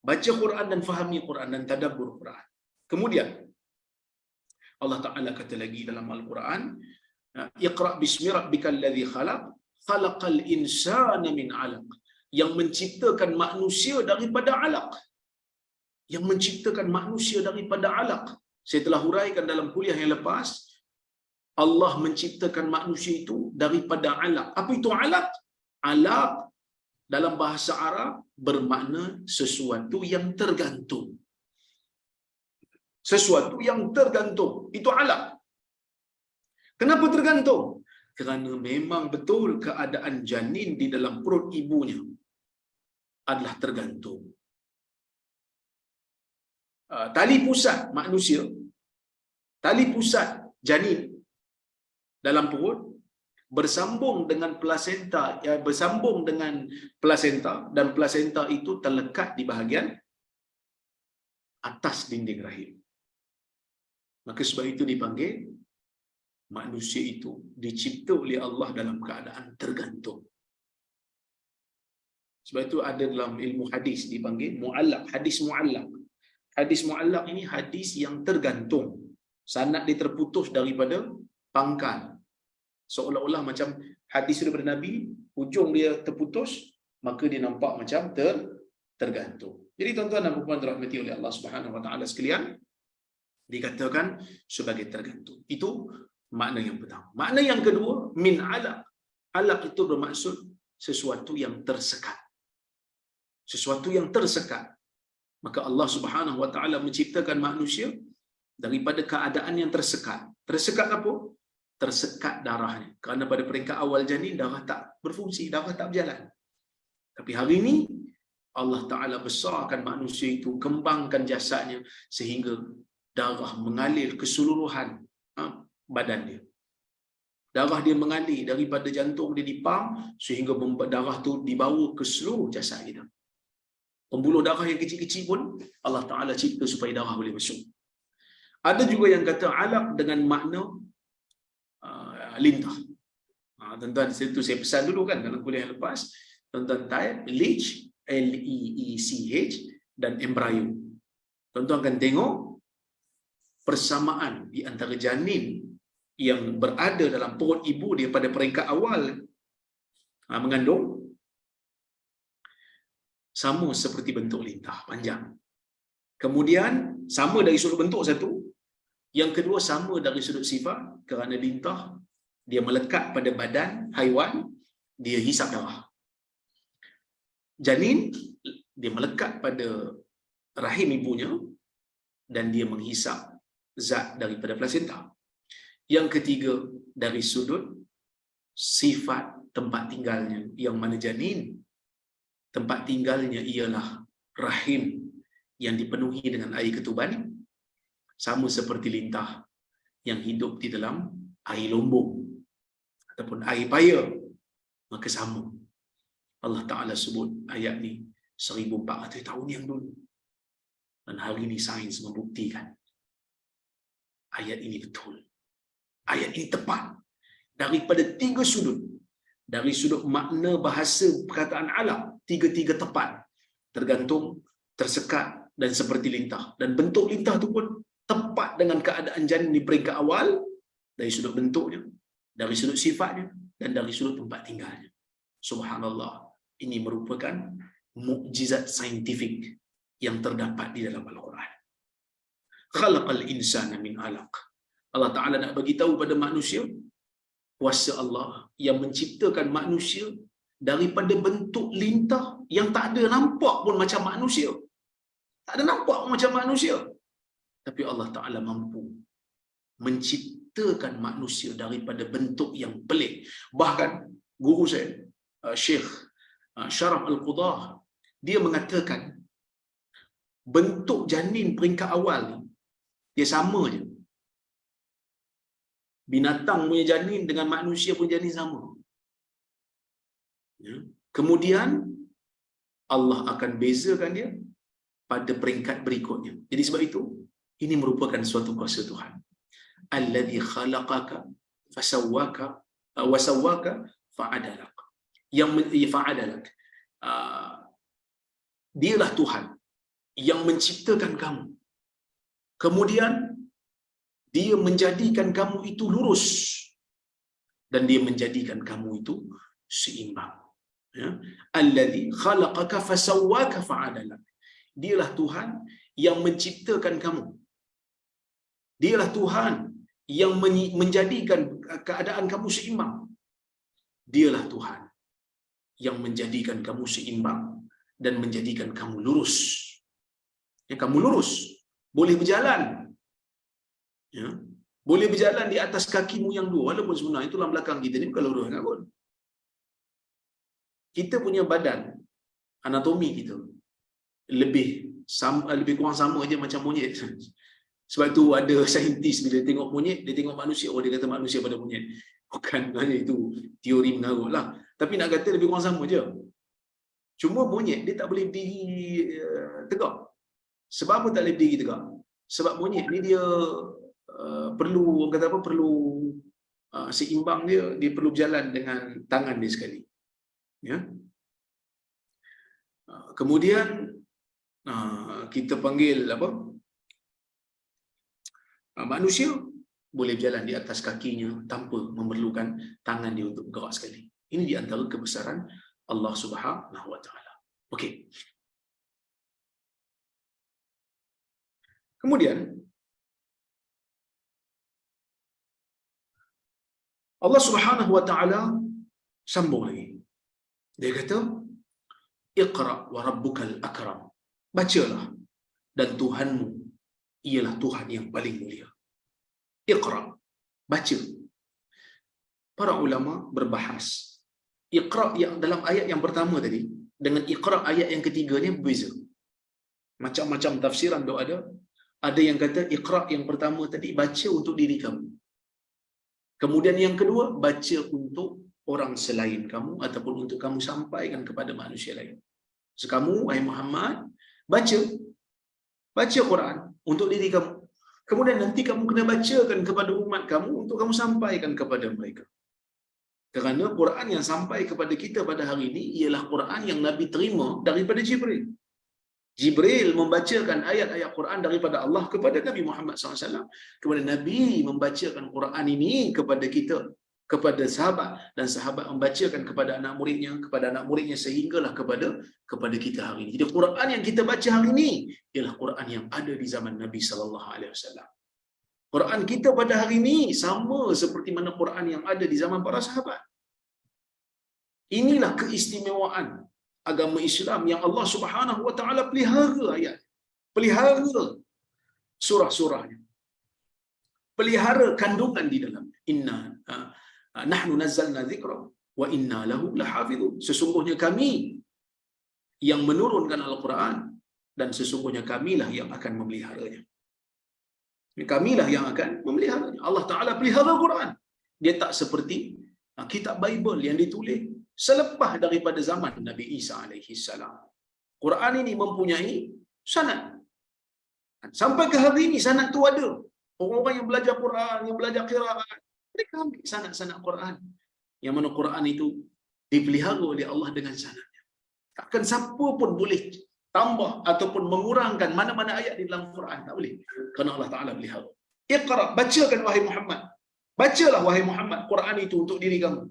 Baca Quran dan fahami Quran dan tadabbur Quran. Kemudian Allah Ta'ala kata lagi dalam Al-Quran, Iqra' bismi rabbikal ladzi khalaq, khalaqal insana min 'alaq. Yang menciptakan manusia daripada alaq. Yang menciptakan manusia daripada alaq. Saya telah huraikan dalam kuliah yang lepas, Allah menciptakan manusia itu daripada alaq. Apa itu alaq? Alaq dalam bahasa Arab bermakna sesuatu yang tergantung. Sesuatu yang tergantung. Itu alaq. Kenapa tergantung? Kerana memang betul keadaan janin di dalam perut ibunya adalah tergantung. Tali pusat manusia, tali pusat janin dalam perut bersambung dengan plasenta, bersambung dengan plasenta, dan plasenta itu terlekat di bahagian atas dinding rahim. Maka sebab itu dipanggil manusia itu dicipta oleh Allah dalam keadaan tergantung. Sebab itu ada dalam ilmu hadis dipanggil mu'allaq, hadis mu'allaq. Hadis mu'allaq ini hadis yang tergantung. Sanad dia terputus daripada pangkal. Seolah-olah macam hadis daripada Nabi, hujung dia terputus, maka dia nampak macam tergantung. Jadi tuan-tuan dan puan-puan dirahmati oleh Allah Subhanahu Wa Taala sekalian, dikatakan sebagai tergantung. Itu makna yang pertama. Makna yang kedua, min alaq. Alaq itu bermaksud sesuatu yang tersekat. Sesuatu yang tersekat. Maka Allah Subhanahu Wa Taala menciptakan manusia daripada keadaan yang tersekat. Tersekat apa? Tersekat darahnya. Kerana pada peringkat awal janin, darah tak berfungsi, darah tak berjalan. Tapi hari ini Allah Ta'ala besarkan manusia itu, kembangkan jasadnya sehingga darah mengalir keseluruhan badan dia. Darah dia mengalir daripada jantung dia dipam sehingga darah tu dibawa ke seluruh jasad kita. Pembuluh darah yang kecil-kecil pun Allah Ta'ala cipta supaya darah boleh masuk. Ada juga yang kata alaq dengan makna lintah. Tuan-tuan, itu saya pesan dulu kan dalam kuliah yang lepas. Tuan-tuan type leech, L-E-E-C-H, dan embryo. Tuan-tuan akan tengok persamaan di antara janin yang berada dalam perut ibu dia pada peringkat awal mengandung, sama seperti bentuk lintah panjang. Kemudian sama dari sudut bentuk satu, yang kedua sama dari sudut sifat, kerana lintah dia melekat pada badan haiwan, dia hisap darah. Janin dia melekat pada rahim ibunya dan dia menghisap zat daripada plasenta. Yang ketiga, dari sudut sifat tempat tinggalnya, yang mana janin tempat tinggalnya ialah rahim yang dipenuhi dengan air ketuban, sama seperti lintah yang hidup di dalam air lombong ataupun air paya, maka sama. Allah Ta'ala sebut ayat ni 1400 tahun yang dulu. Dan hari ini sains membuktikan ayat ini betul. Ayat ini tepat daripada 3 sudut. Dari sudut makna bahasa perkataan alam, tiga-tiga tepat. Tergantung, tersekat dan seperti lintah. Dan bentuk lintah tu pun tepat dengan keadaan janin di peringkat awal, dari sudut bentuknya, dari sudut sifatnya, dan dari sudut tempat tinggalnya. Subhanallah, ini merupakan mukjizat saintifik yang terdapat di dalam Al-Quran. Khalaqal insana min alaq. Allah Ta'ala nak bagi tahu pada manusia kuasa Allah yang menciptakan manusia daripada bentuk lintah yang tak ada nampak pun macam manusia. Tak ada nampak pun macam manusia. Tapi Allah Ta'ala mampu menciptakan manusia daripada bentuk yang pelik. Bahkan guru saya, Syekh Syaraf Al-Qudah, dia mengatakan bentuk janin peringkat awal ni, dia sama je. Binatang punya janin dengan manusia punya janin sama. Ya. Kemudian Allah akan bezakan dia pada peringkat berikutnya. Jadi sebab itu, ini merupakan suatu kuasa Tuhan. Alladhi khalaqaka fasawwaka wa sawwaka fa'adalak. Yang fa'adalak. Dialah Tuhan yang menciptakan kamu. Kemudian dia menjadikan kamu itu lurus dan dia menjadikan kamu itu seimbang. Ya. Alladhi khalaqaka fasawwaka fa'adalak. Dialah Tuhan yang menciptakan kamu. Dialah Tuhan yang menjadikan keadaan kamu seimbang. Dialah Tuhan yang menjadikan kamu seimbang dan menjadikan kamu lurus. Ya, kamu lurus, boleh berjalan. Ya, boleh berjalan di atas kakimu yang dua, walaupun sebenarnya tulang belakang kita ni bukan lurus sangat pun. Kita punya badan, anatomi kita lebih kurang sama aja macam monyet. Sebab tu ada saintis bila tengok monyet, dia tengok manusia, oh dia kata manusia pada monyet. Bukan hanya itu teori mengarut lah. Tapi nak kata lebih kurang sama je. Cuma monyet dia tak boleh berdiri tegak. Sebab apa tak boleh berdiri tegak? Sebab monyet ni dia perlu, orang kata apa, perlu seimbang dia perlu berjalan dengan tangan dia sekali. Ya. Kemudian kita panggil apa? Manusia boleh berjalan di atas kakinya tanpa memerlukan tangan dia untuk bergerak sekali. Ini di antara kebesaran Allah Subhanahu wa taala. Okey. Kemudian Allah Subhanahu wa taala sambung lagi. Dia kata, "Iqra wa rabbukal akram." Bacalah dan Tuhanmu ialah Tuhan yang paling mulia. Iqra, baca. Para ulama berbahas. Iqra yang dalam ayat yang pertama tadi dengan Iqra ayat yang ketiga ni berbeza. Macam-macam tafsiran tu ada. Ada yang kata Iqra yang pertama tadi baca untuk diri kamu. Kemudian yang kedua baca untuk orang selain kamu ataupun untuk kamu sampaikan kepada manusia lain. So kamu, wahai Muhammad, baca Quran untuk diri kamu. Kemudian nanti kamu kena bacakan kepada umat kamu untuk kamu sampaikan kepada mereka. Kerana Quran yang sampai kepada kita pada hari ini ialah Quran yang Nabi terima daripada Jibril. Jibril membacakan ayat-ayat Quran daripada Allah kepada Nabi Muhammad SAW. Kemudian Nabi membacakan Quran ini kepada kita, kepada sahabat, dan sahabat membacakan kepada anak muridnya sehinggalah kepada kita hari ini. Jadi Quran yang kita baca hari ini ialah Quran yang ada di zaman Nabi SAW. Quran kita pada hari ini sama seperti mana Quran yang ada di zaman para sahabat. Inilah keistimewaan agama Islam yang Allah Subhanahu wa taala pelihara ayat, pelihara surah-surahnya, pelihara kandungan di dalam. Inna nahnu nazzalna dzikra wa inna lahu lahafizun. Sesungguhnya kami yang menurunkan Al-Quran dan sesungguhnya kamilah yang akan memeliharanya. Kamilah yang akan memeliharanya. Allah Ta'ala pelihara Quran. Dia tak seperti kitab Bible yang ditulis selepas daripada zaman Nabi Isa alaihi salam. Quran ini mempunyai sanad. Sampai ke hari ini sanad tu ada. Orang-orang yang belajar Quran, yang belajar qiraat, mereka ambil sanad-sanad Quran. Yang mana Quran itu dipelihara oleh Allah dengan sanadnya. Takkan siapa pun boleh tambah ataupun mengurangkan mana-mana ayat di dalam Quran. Tak boleh. Kerana Allah Ta'ala pelihara. Iqra, bacakan wahai Muhammad. Bacalah wahai Muhammad Quran itu untuk diri kamu.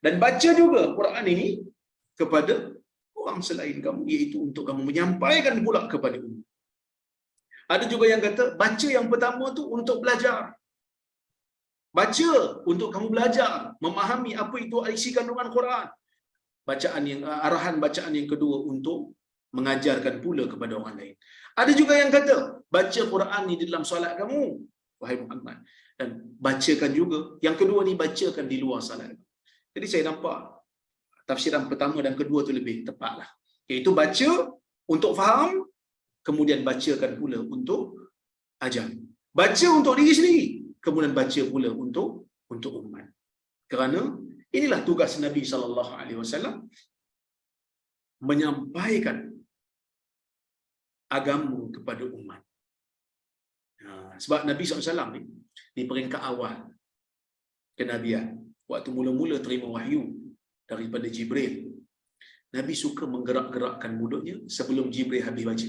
Dan baca juga Quran ini kepada orang selain kamu, iaitu untuk kamu menyampaikan pula kepada umat. Ada juga yang kata baca yang pertama tu untuk belajar. Baca untuk kamu belajar, memahami apa itu isi kandungan Quran. Arahan bacaan yang kedua untuk mengajarkan pula kepada orang lain. Ada juga yang kata baca Quran ni di dalam solat kamu wahai Muhammad, dan bacakan juga yang kedua ni, bacakan di luar solat. Jadi saya nampak tafsiran pertama dan kedua tu lebih tepatlah, iaitu baca untuk faham, kemudian bacakan pula untuk ajar. Baca untuk diri sendiri, kemudian baca pula untuk umat. Kerana inilah tugas Nabi SAW, menyampaikan agama kepada umat. Sebab Nabi SAW ni di peringkat awal kenabian, waktu mula-mula terima wahyu daripada Jibril, Nabi suka menggerak-gerakkan mulutnya sebelum Jibril habis baca.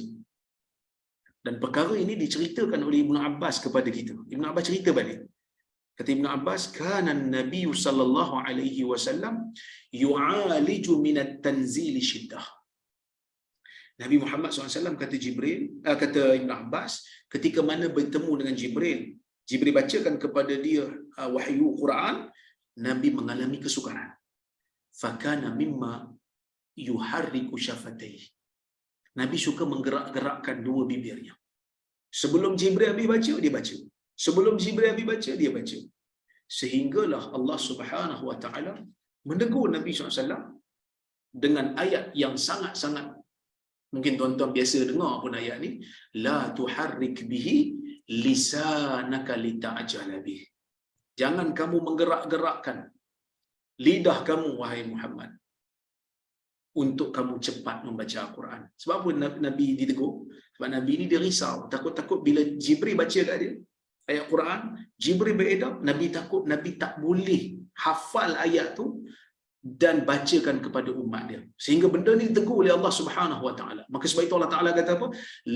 Dan perkara ini diceritakan oleh Ibn Abbas kepada kita. Ibn Abbas cerita balik. Kata Ibn Abbas, kana Nabi sallallahu alaihi wasallam yu'aliju min at-tanzil shiddah. Nabi Muhammad SAW kata Ibn Abbas, ketika mana bertemu dengan Jibril, Jibril bacakan kepada dia wahyu Quran, Nabi mengalami kesukaran. Fakana mimma yuharriku syafatayhi. Nabi suka menggerak-gerakkan dua bibirnya. Sebelum Jibril habis baca, dia baca. Sebelum Jibril habis baca, dia baca. Sehinggalah Allah Subhanahu Wa Taala menegur Nabi SAW dengan ayat yang sangat-sangat, mungkin tuan-tuan biasa dengar pun ayat ni, la tuharrik bihi lisanaka lita'jala bih. Jangan kamu menggerak-gerakkan lidah kamu wahai Muhammad untuk kamu cepat membaca Al-Quran. Sebab apa Nabi ditegur? Sebab Nabi ni dia risau, takut-takut bila Jibril baca kat dia ayat Quran, Jibril beredar, Nabi takut Nabi tak boleh hafal ayat tu dan bacakan kepada umat dia. Sehingga benda ni ditegur oleh Allah Subhanahu Wa Taala. Maka sebab itu Allah Taala kata apa?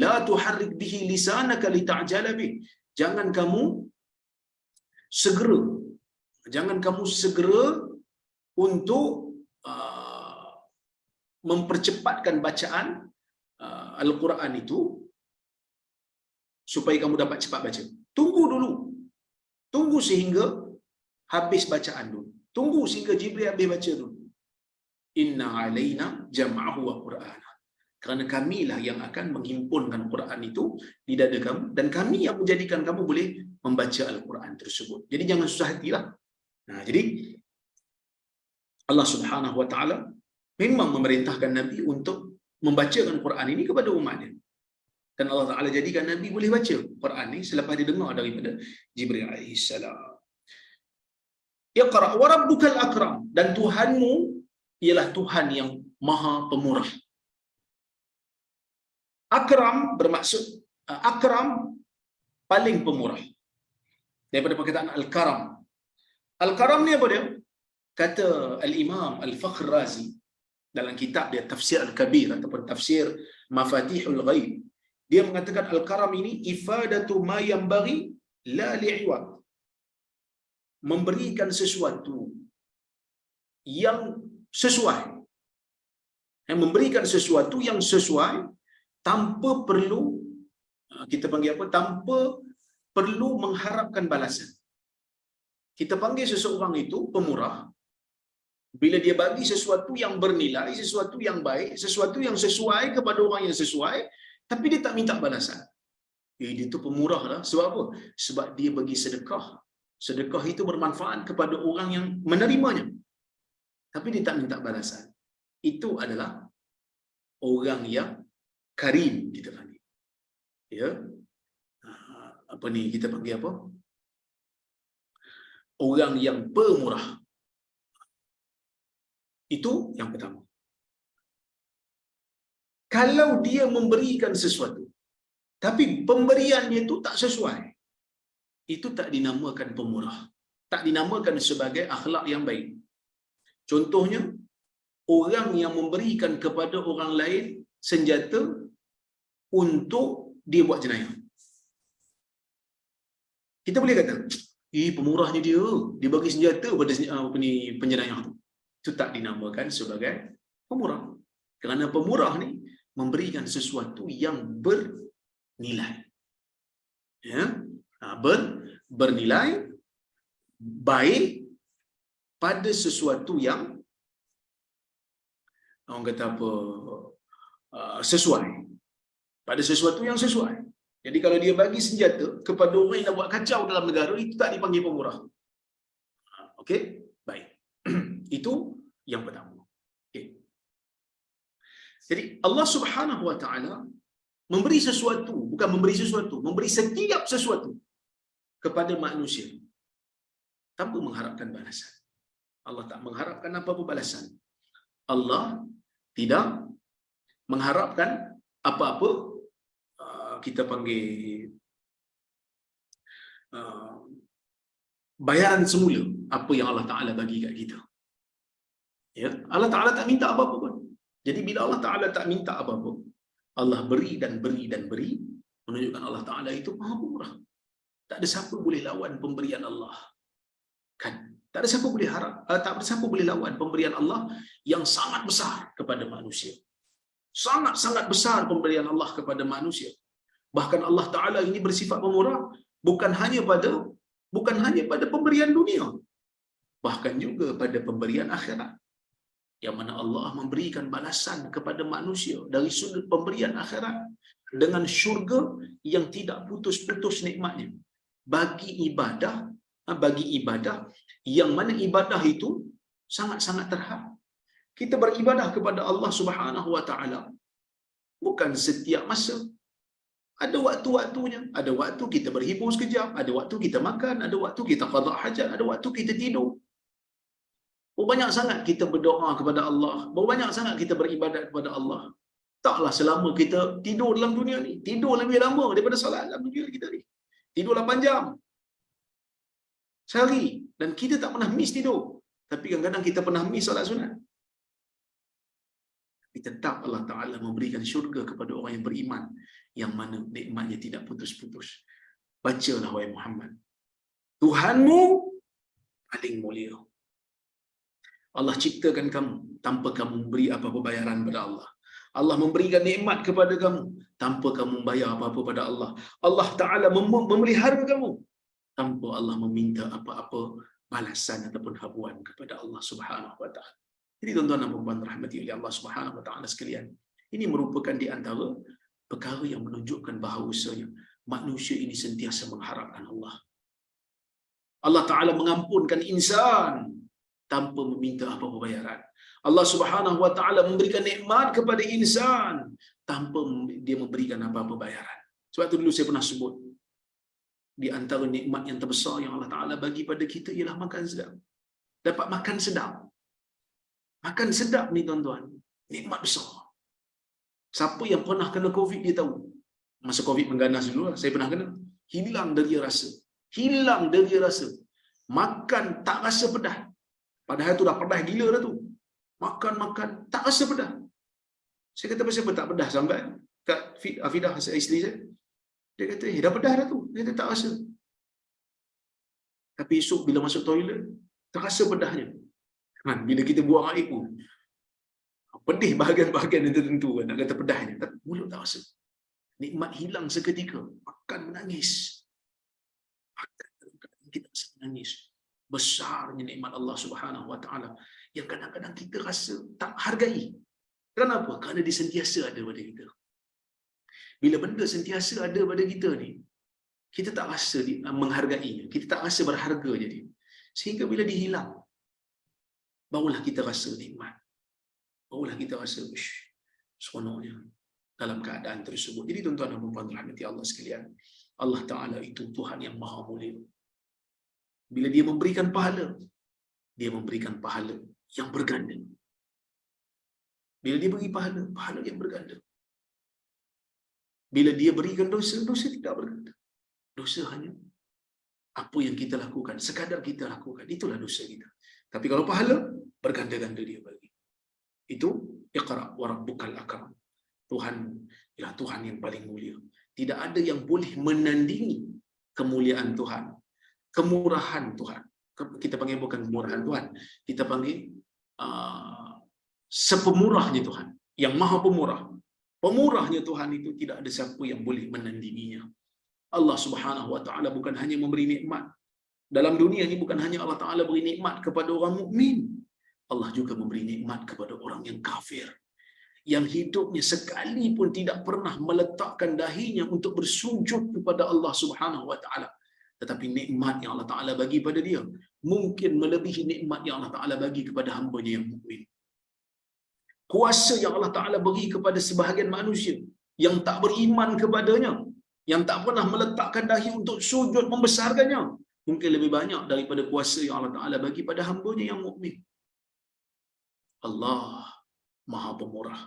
La tuharrik bihi lisanaka lita'jala bih. Jangan kamu segera untuk mempercepatkan bacaan Al-Quran itu supaya kamu dapat cepat baca. Tunggu dulu. Tunggu sehingga habis bacaan dulu. Tunggu sehingga Jibril habis baca dulu. Inna alaina jam'ahu wa qur'ana. Kerana kamilah yang akan menghimpunkan Quran itu di dada kamu, dan kami yang menjadikan kamu boleh membaca Al-Quran tersebut. Jadi jangan susah hatilah. Jadi Allah Subhanahu Wa Taala memang memerintahkan Nabi untuk membacakan Quran ini kepada umatnya. Dan Allah Ta'ala jadikan Nabi boleh baca Quran ini selepas dia dengar daripada Jibril AS. Iqra wa rabbukal akram. Dan Tuhanmu ialah Tuhan yang maha pemurah. Akram bermaksud, akram paling pemurah. Daripada perkataan Al-Karam. Al-Karam ni apa dia? Kata Al-Imam Al-Fakhr Razi dalam kitab dia Tafsir Al-Kabir ataupun Tafsir Mafatihul Ghaib, dia mengatakan Al-Karam ini ifadatu ma yanbaghi la li'iwad. Memberikan sesuatu yang sesuai. Memberikan sesuatu yang sesuai tanpa perlu, kita panggil apa? Tanpa perlu mengharapkan balasan. Kita panggil seseorang itu pemurah bila dia bagi sesuatu yang bernilai, sesuatu yang baik, sesuatu yang sesuai kepada orang yang sesuai, tapi dia tak minta balasan. Dia tu pemurah lah. Sebab apa? Sebab dia bagi sedekah. Sedekah itu bermanfaat kepada orang yang menerimanya, tapi dia tak minta balasan. Itu adalah orang yang karim, kita panggil. Ya. kita panggil apa? Orang yang pemurah. Itu yang pertama. Kalau dia memberikan sesuatu, tapi pemberian dia itu tak sesuai, itu tak dinamakan pemurah. Tak dinamakan sebagai akhlak yang baik. Contohnya, orang yang memberikan kepada orang lain senjata untuk dia buat jenayah. Kita boleh kata, pemurahnya dia bagi senjata pada penjenayah tu. Itu tak dinamakan sebagai pemurah. Kerana pemurah ni memberikan sesuatu yang bernilai. Ya, bernilai baik pada sesuatu yang orang kata apa, sesuai. Pada sesuatu yang sesuai. Jadi kalau dia bagi senjata kepada orang yang nak buat kacau dalam negara, itu tak dipanggil pemurah. Okey? Baik. Itu yang pertama. Okey. Jadi Allah Subhanahu Wa Taala memberi sesuatu, bukan memberi sesuatu, memberi setiap sesuatu kepada manusia tanpa mengharapkan balasan. Allah tak mengharapkan apa-apa balasan. Allah tidak mengharapkan apa-apa kita panggil bayaran semula apa yang Allah Ta'ala bagi kat kita. Ya, Allah Ta'ala tak minta apa-apa pun. Jadi bila Allah Ta'ala tak minta apa-apa, Allah beri dan beri dan beri, menunjukkan Allah Ta'ala itu Maha Pemurah. Tak ada siapa boleh lawan pemberian Allah. Kan? Tak ada siapa boleh tak ada siapa boleh lawan pemberian Allah yang sangat besar kepada manusia. Sangat-sangat besar pemberian Allah kepada manusia. Bahkan Allah Ta'ala ini bersifat pemurah bukan hanya pada pemberian dunia, bahkan juga pada pemberian akhirat. Yang mana Allah memberikan balasan kepada manusia dari sudut pemberian akhirat dengan syurga yang tidak putus-putus nikmatnya. Bagi ibadah yang mana ibadah itu sangat-sangat terhad. Kita beribadah kepada Allah Subhanahu Wa Ta'ala bukan setiap masa. Ada waktu-waktunya. Ada waktu kita berhibur sekejap, ada waktu kita makan, ada waktu kita qada hajat, ada waktu kita tidur. Banyak sangat kita berdoa kepada Allah, banyak sangat kita beribadat kepada Allah. Taklah selama kita tidur dalam dunia ni, tidur lebih lama daripada solat dalam dunia kita ni. Tidur 8 jam sehari dan kita tak pernah miss tidur. Tapi kadang-kadang kita pernah miss solat sunat. Tapi tetap Allah Ta'ala memberikan syurga kepada orang yang beriman, yang mana nikmatnya tidak putus-putus. Bacalah wahai Muhammad, Tuhanmu paling mulia. Allah ciptakan kamu tanpa kamu memberi apa-apa bayaran pada Allah. Allah memberikan nikmat kepada kamu tanpa kamu membayar apa-apa pada Allah. Allah Ta'ala memelihara kamu tanpa Allah meminta apa-apa balasan ataupun habuan kepada Allah Subhanahu Wa Ta'ala. Jadi tuan-tuan dan puan-puan rahmati oleh Allah Subhanahu Wa Ta'ala sekalian, ini merupakan di antara perkara yang menunjukkan bahawasanya manusia ini sentiasa mengharapkan Allah. Allah Ta'ala mengampunkan insan tanpa meminta apa-apa bayaran. Allah Subhanahu Wa Ta'ala memberikan nikmat kepada insan tanpa dia memberikan apa-apa bayaran. Sebab tu dulu saya pernah sebut, di antara nikmat yang terbesar yang Allah Ta'ala bagi pada kita ialah makan sedap. Dapat makan sedap. Makan sedap ni tuan-tuan, nikmat besar. Siapa yang pernah kena COVID dia tahu. Masa COVID mengganas dulu, saya pernah kena. Hilang deria rasa. Hilang deria rasa. Makan tak rasa pedas. Padahal tu dah pedas gila dah tu. Makan tak rasa pedas. Saya kata pasal apa tak pedas sampai kat Afidah isteri saya. Dia kata dah pedas dah tu. Dia kata tak rasa. Tapi esok bila masuk toilet terasa pedasnya. Kan bila kita buang air pun pedih bahagian-bahagian yang tertentu kan, nak kata pedasnya, tapi mulut tak rasa. Nikmat hilang seketika. Makan menangis. Makan kita rasa menangis. Besarnya nikmat Allah Subhanahu Wa Ta'ala yang kadang-kadang kita rasa tak hargai. Kenapa? Kerana dia sentiasa ada pada kita. Bila benda sentiasa ada pada kita ni, kita tak rasa menghargainya. Kita tak rasa berharga jadi. Sehingga bila dia hilang, barulah kita rasa nikmat. Barulah kita rasa seronoknya dalam keadaan tersebut. Jadi tuan-tuan dan puan-puan rahmati Allah sekalian, Allah Ta'ala itu Tuhan yang maha mulia. Bila dia memberikan pahala, dia memberikan pahala yang berganda. Bila dia beri pahala, pahala yang berganda. Bila dia berikan dosa, dosa tidak berganda. Dosa hanya apa yang kita lakukan, sekadar kita lakukan, itulah dosa kita. Tapi kalau pahala, berganda-ganda dia bagi. Itu iqra wa rabbukal akram. Tuhan ialah Tuhan yang paling mulia. Tidak ada yang boleh menandingi kemuliaan Tuhan, kemurahan Tuhan. Kita panggil bukan kemurahan Tuhan, kita panggil sepemurahnya Tuhan, yang maha pemurah. Pemurahnya Tuhan itu tidak ada siapa yang boleh menandinginya. Allah Subhanahu wa taala bukan hanya memberi nikmat. Dalam dunia ini bukan hanya Allah Taala beri nikmat kepada orang mukmin. Allah juga memberi nikmat kepada orang yang kafir, yang hidupnya sekali pun tidak pernah meletakkan dahinya untuk bersujud kepada Allah Subhanahu wa taala. Tetapi nikmat yang Allah Taala bagi pada dia mungkin melebihi nikmat yang Allah Taala bagi kepada hamba-Nya yang mukmin. Kuasa yang Allah Taala beri kepada sebahagian manusia yang tak beriman kepadanya, yang tak pernah meletakkan dahi untuk sujud membesarkannya, mungkin lebih banyak daripada kuasa yang Allah Ta'ala bagi pada hamba-Nya yang mukmin. Allah Maha Pemurah,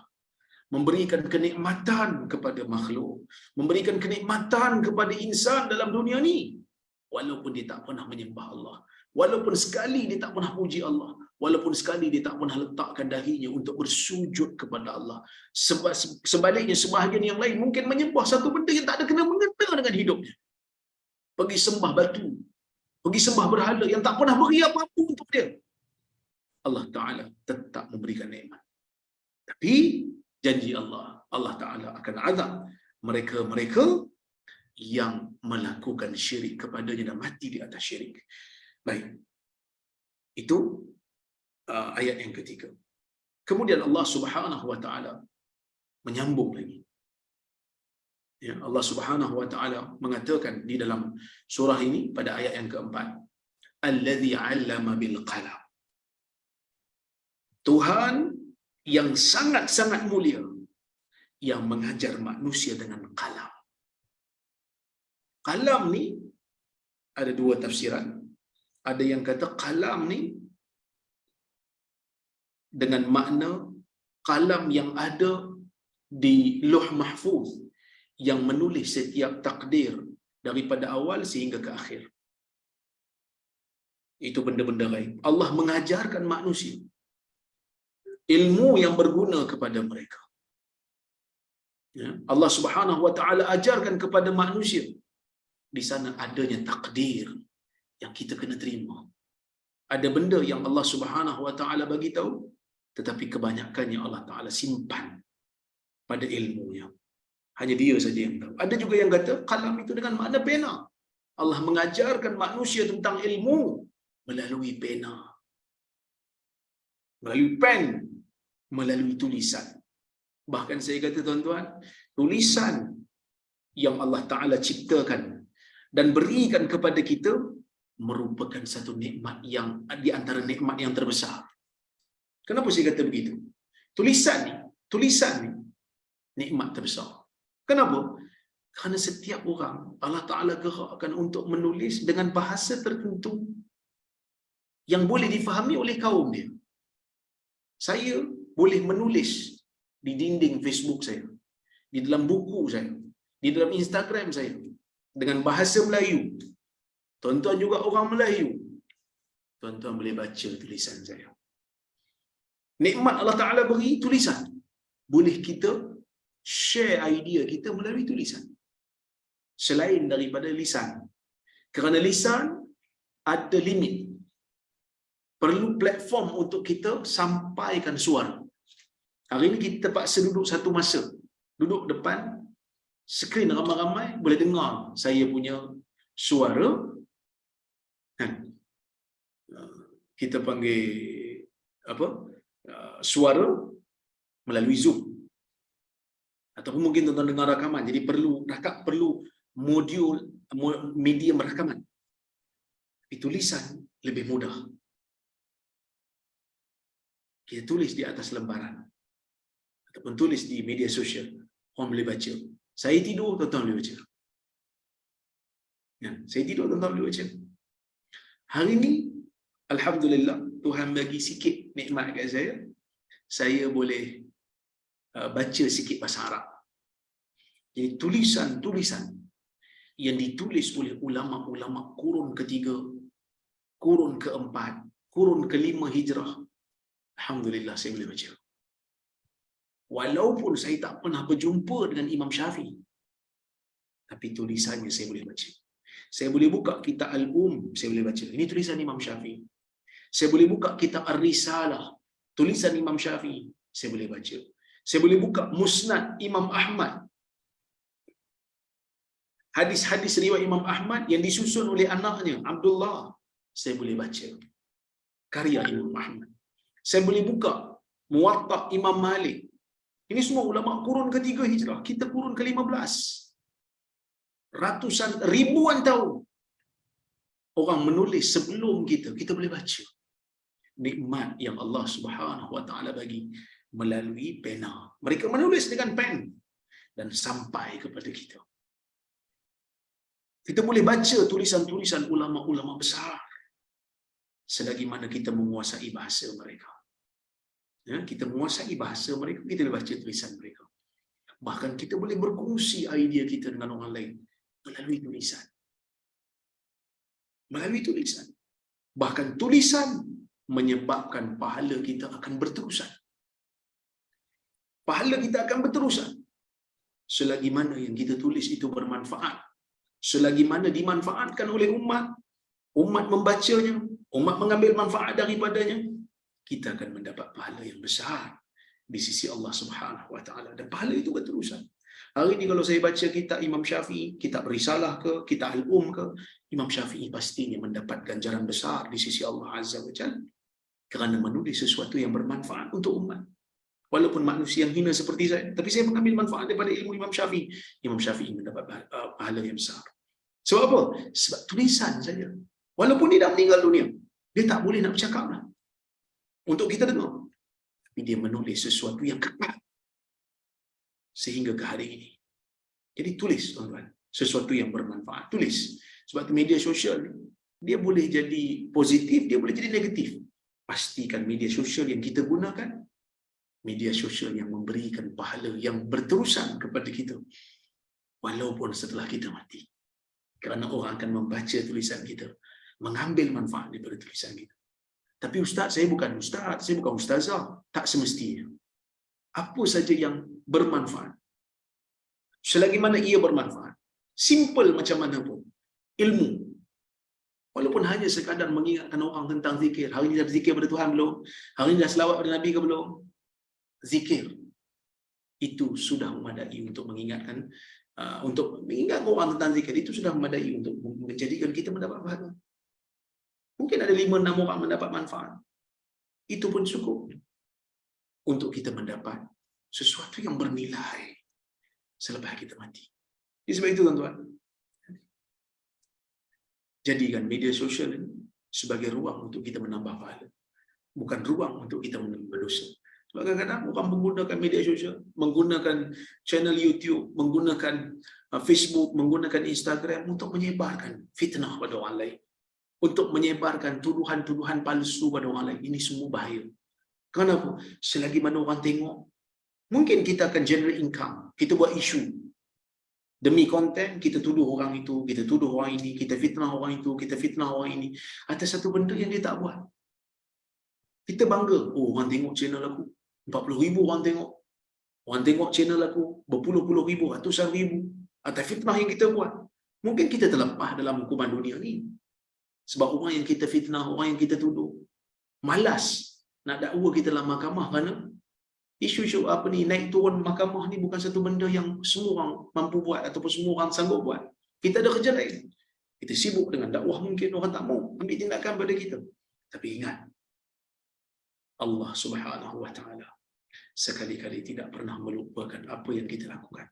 memberikan kenikmatan kepada makhluk, memberikan kenikmatan kepada insan dalam dunia ni, walaupun dia tak pernah menyembah Allah, walaupun sekali dia tak pernah puji Allah, walaupun sekali dia tak pernah letakkan dahinya untuk bersujud kepada Allah. Sebaliknya sebahagian yang lain mungkin menyembah satu benda yang tak ada kena-mengena dengan hidupnya. Pergi sembah batu, pergi sembah berhala yang tak pernah beri apa-apa untuk dia. Allah Ta'ala tetap memberikan nikmat. Tapi janji Allah Ta'ala akan azab mereka-mereka yang melakukan syirik kepadanya dan mati di atas syirik. Baik. Itu ayat yang ketiga. Kemudian Allah Subhanahu wa taala menyambung lagi. Ya, Allah Subhanahu wa taala mengatakan di dalam surah ini pada ayat yang keempat, allazi 'allama bil qalam. Tuhan yang sangat-sangat mulia yang mengajar manusia dengan qalam. Qalam ni ada dua tafsiran. Ada yang kata qalam ni dengan makna qalam yang ada di Lauh Mahfuz yang menulis setiap takdir daripada awal sehingga ke akhir. Itu benda-benda gaib. Allah mengajarkan manusia ilmu yang berguna kepada mereka. Ya, Allah Subhanahu wa taala ajarkan kepada manusia di sana adanya takdir yang kita kena terima. Ada benda yang Allah Subhanahu wa taala bagi tahu, tetapi kebanyakannya Allah Taala simpan pada ilmunya. Hanya dia saja yang tahu. Ada juga yang kata qalam itu dengan makna pena. Allah mengajarkan manusia tentang ilmu melalui pena, melalui pen, melalui tulisan. Bahkan saya kata tuan-tuan, tulisan yang Allah Ta'ala ciptakan dan berikan kepada kita merupakan satu nikmat yang di antara nikmat yang terbesar. Kenapa saya kata begitu? Tulisan ni nikmat terbesar. Kenapa? Kerana setiap orang Allah Ta'ala gerakkan untuk menulis dengan bahasa tertentu yang boleh difahami oleh kaum dia. Saya boleh menulis di dinding Facebook saya, di dalam buku saya, di dalam Instagram saya dengan bahasa Melayu. Tuan-tuan juga orang Melayu, tuan-tuan boleh baca tulisan saya. Nikmat Allah Ta'ala beri tulisan. Boleh kita share idea kita melalui tulisan. Selain daripada lisan. Kerana lisan ada limit. Perlu platform untuk kita sampaikan suara. Hari ini kita terpaksa duduk satu masa. Duduk depan skrin ramai-ramai, boleh dengar saya punya suara. Kita panggil apa? Suara melalui Zoom. Ataupun mungkin tuan-tuan dengar rakaman. Jadi perlu modul medium rakaman. Tapi tulisan lebih mudah. Kita tulis di atas lembaran ataupun tulis di media sosial, orang boleh baca. Saya tidur, tuan-tuan boleh baca. Ya, saya tidur tuan-tuan boleh baca. Hari ni alhamdulillah Tuhan bagi sikit nikmat kat saya. Saya boleh baca sikit bahasa Arab. Jadi tulisan-tulisan yang ditulis oleh ulama-ulama kurun ketiga, kurun keempat, kurun kelima hijrah, alhamdulillah saya boleh baca. Walaupun saya tak pernah berjumpa dengan Imam Syafi'i, tapi tulisannya saya boleh baca. Saya boleh buka kitab saya boleh baca. Ini tulisan Imam Syafi'i. Saya boleh buka kitab Ar-Risalah, tulisan Imam Syafi'i, saya boleh baca. Saya boleh buka Musnad Imam Ahmad, hadis-hadis riwayat Imam Ahmad yang disusun oleh anaknya Abdullah, saya boleh baca karya Imam Ahmad. Saya boleh buka Muwatta Imam Malik. Ini semua ulama kurun ketiga hijrah, kita kurun ke-15. Ratusan, ribuan tahun orang menulis sebelum kita boleh baca. Nikmat yang Allah Subhanahu Wa Taala bagi melalui pena. Mereka menulis dengan pen dan sampai kepada kita. Kita boleh baca tulisan-tulisan ulama-ulama besar selagi mana kita menguasai bahasa mereka. Ya, kita menguasai bahasa mereka, kita boleh baca tulisan mereka. Bahkan kita boleh berkongsi idea kita dengan orang lain melalui tulisan. Melalui tulisan. Bahkan tulisan menyebabkan pahala kita akan berterusan. Pahala kita akan berterusan selagi mana yang kita tulis itu bermanfaat. Selagi mana dimanfaatkan oleh umat, umat membacanya, umat mengambil manfaat daripadanya, kita akan mendapat pahala yang besar di sisi Allah Subhanahu Wa Taala, dan pahala itu berterusan. Hari ini kalau saya baca kitab Imam Syafi'i, kitab Risalah ke, kitab ke, Imam Syafi'i pastinya mendapat ganjaran besar di sisi Allah Azza wa Jalla kerana menulis sesuatu yang bermanfaat untuk umat. Walaupun manusia yang hina seperti saya, tapi saya mengambil manfaat daripada ilmu Imam Syafi'i. Imam Syafi'i mendapat pahala yang besar. Sebab apa? Sebab tulisan saja. Walaupun dia dah meninggal dunia, dia tak boleh nak bercakap lah untuk kita dengar. Tapi dia menulis sesuatu yang kekal sehingga ke hari ini. Jadi tulis, tuan-tuan, sesuatu yang bermanfaat. Tulis. Sebab tu media sosial, dia boleh jadi positif, dia boleh jadi negatif. Pastikan media sosial yang kita gunakan, media sosial yang memberikan pahala yang berterusan kepada kita walaupun setelah kita mati. Kerana orang akan membaca tulisan kita, mengambil manfaat daripada tulisan kita. Tapi ustaz, saya bukan ustaz, saya bukan ustazah. Tak semestinya. Apa saja yang bermanfaat, selagi mana ia bermanfaat, simple macam mana pun, ilmu, walaupun hanya sekadar mengingatkan orang tentang zikir. Hari ini dah zikir pada Tuhan belum? Hari ini dah selawat pada Nabi ke belum? Zikir itu sudah memadai untuk mengingatkan, untuk mengingatkan orang tentang zikir. Itu sudah memadai untuk menjadikan kita mendapat pahala. Mungkin ada 5-6 orang mendapat manfaat. Itu pun cukup untuk kita mendapat sesuatu yang bernilai selepas kita mati. Jadi sebab itu, tuan-tuan, jadikan media sosial ini sebagai ruang untuk kita menambah pahala, bukan ruang untuk kita menambah dosa. Sebab kadang-kadang orang menggunakan media sosial, menggunakan channel YouTube, menggunakan Facebook, menggunakan Instagram untuk menyebarkan fitnah pada orang lain, untuk menyebarkan tuduhan-tuduhan palsu pada orang lain. Ini semua bahaya. Kenapa? Selagi mana orang tengok, mungkin kita akan generate income. Kita buat isu. Demi konten, kita tuduh orang itu, kita tuduh orang ini, kita fitnah orang itu, kita fitnah orang ini atas satu benda yang dia tak buat. Kita bangga, oh, orang tengok channel aku, 40,000 orang tengok. Orang tengok channel aku berpuluh-puluh ribu, ratusan ribu atas fitnah yang kita buat. Mungkin kita terlepas dalam hukuman dunia ni. Sebab orang yang kita fitnah, orang yang kita tuduh, malas nak dakwa kita dalam mahkamah kerana isu-isu apa ni, naik turun mahkamah ni bukan satu benda yang semua orang mampu buat ataupun semua orang sanggup buat. Kita ada kerja lain. Kita sibuk dengan dakwah, mungkin orang tak mau ambil tindakan pada kita. Tapi ingat, Allah Subhanahu Wa Taala sekali-kali tidak pernah melupakan apa yang kita lakukan.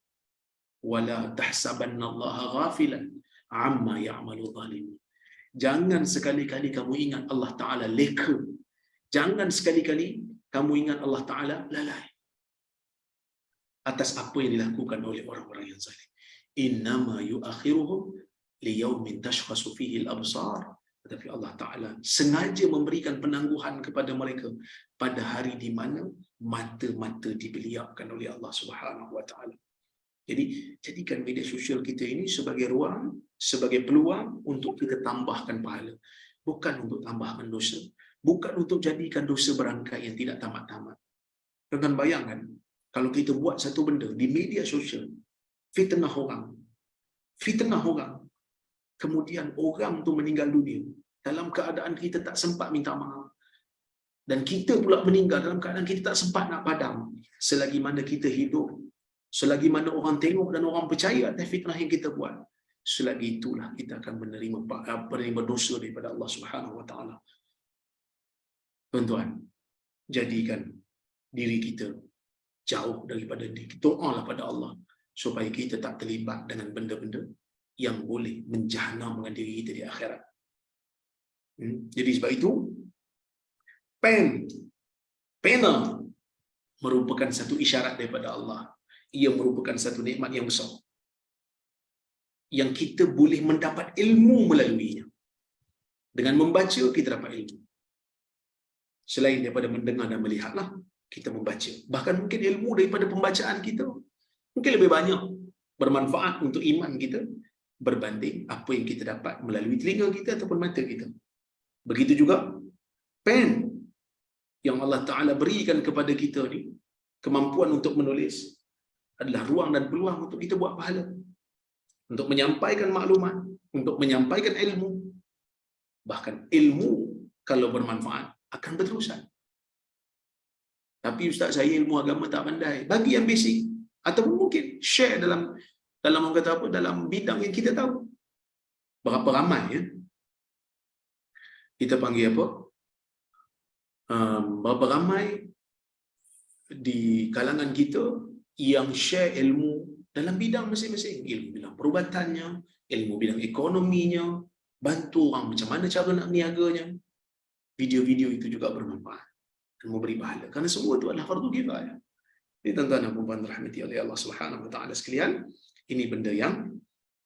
Wala tahsabannallaha ghafilan amma ya'malu zalimun. Jangan sekali-kali kamu ingat Allah Ta'ala leka. Jangan sekali-kali kamu ingat Allah Ta'ala lalai atas apa yang dilakukan oleh orang-orang yang zalim. Innama yu'akhiruhum liyaumin tashkhasu fihi al-absar. Tetapi Allah Ta'ala sengaja memberikan penangguhan kepada mereka pada hari di mana mata-mata dibeliakkan oleh Allah Subhanahu Wa Ta'ala. Jadi, jadikan media sosial kita ini sebagai ruang, sebagai peluang untuk kita tambahkan pahala. Bukan untuk tambahkan dosa. Bukan untuk jadikan dosa berangkai yang tidak tamat-tamat. Tuan-tuan bayangkan, kalau kita buat satu benda di media sosial, fitnah orang, kemudian orang tu meninggal dunia dalam keadaan kita tak sempat minta maaf, dan kita pula meninggal dalam keadaan kita tak sempat nak padam. Selagi mana kita hidup, selagi mana orang tengok dan orang percaya atas fitnah yang kita buat, selagi itulah kita akan menerima dosa daripada Allah Subhanahu Wa Taala. Tuan-tuan, jadikan diri kita jauh daripada diri. Doalah pada Allah supaya kita tak terlibat dengan benda-benda yang boleh menjahanamkan diri kita di akhirat. Jadi sebab itu, pena merupakan satu isyarat daripada Allah. Ia merupakan satu nikmat yang besar yang kita boleh mendapat ilmu melaluinya. Dengan membaca, kita dapat ilmu. Selain daripada mendengar dan melihatlah, kita membaca. Bahkan mungkin ilmu daripada pembacaan kita mungkin lebih banyak bermanfaat untuk iman kita berbanding apa yang kita dapat melalui telinga kita ataupun mata kita. Begitu juga pen yang Allah Ta'ala berikan kepada kita ni, kemampuan untuk menulis, adalah ruang dan peluang untuk kita buat pahala, untuk menyampaikan maklumat, untuk menyampaikan ilmu. Bahkan ilmu kalau bermanfaat akan berterusan. Tapi ustaz, saya ilmu agama tak pandai, bagi yang basic, ataupun mungkin share dalam orang kata apa, dalam bidang yang kita tahu. Berapa ramai ya kita panggil apa, berapa ramai di kalangan kita yang share ilmu dalam bidang masing-masing. Ilmu bidang perubatannya, ilmu bidang ekonominya, bantu orang macam mana cara nak niaganya. Video-video itu juga bermanfaat dan memberi pahala, kerana semua itu adalah fardu kifayah. Jadi tuan-tuan dan puan-puan rahmati oleh Allah Subhanahu Wa Taala sekalian, ini benda yang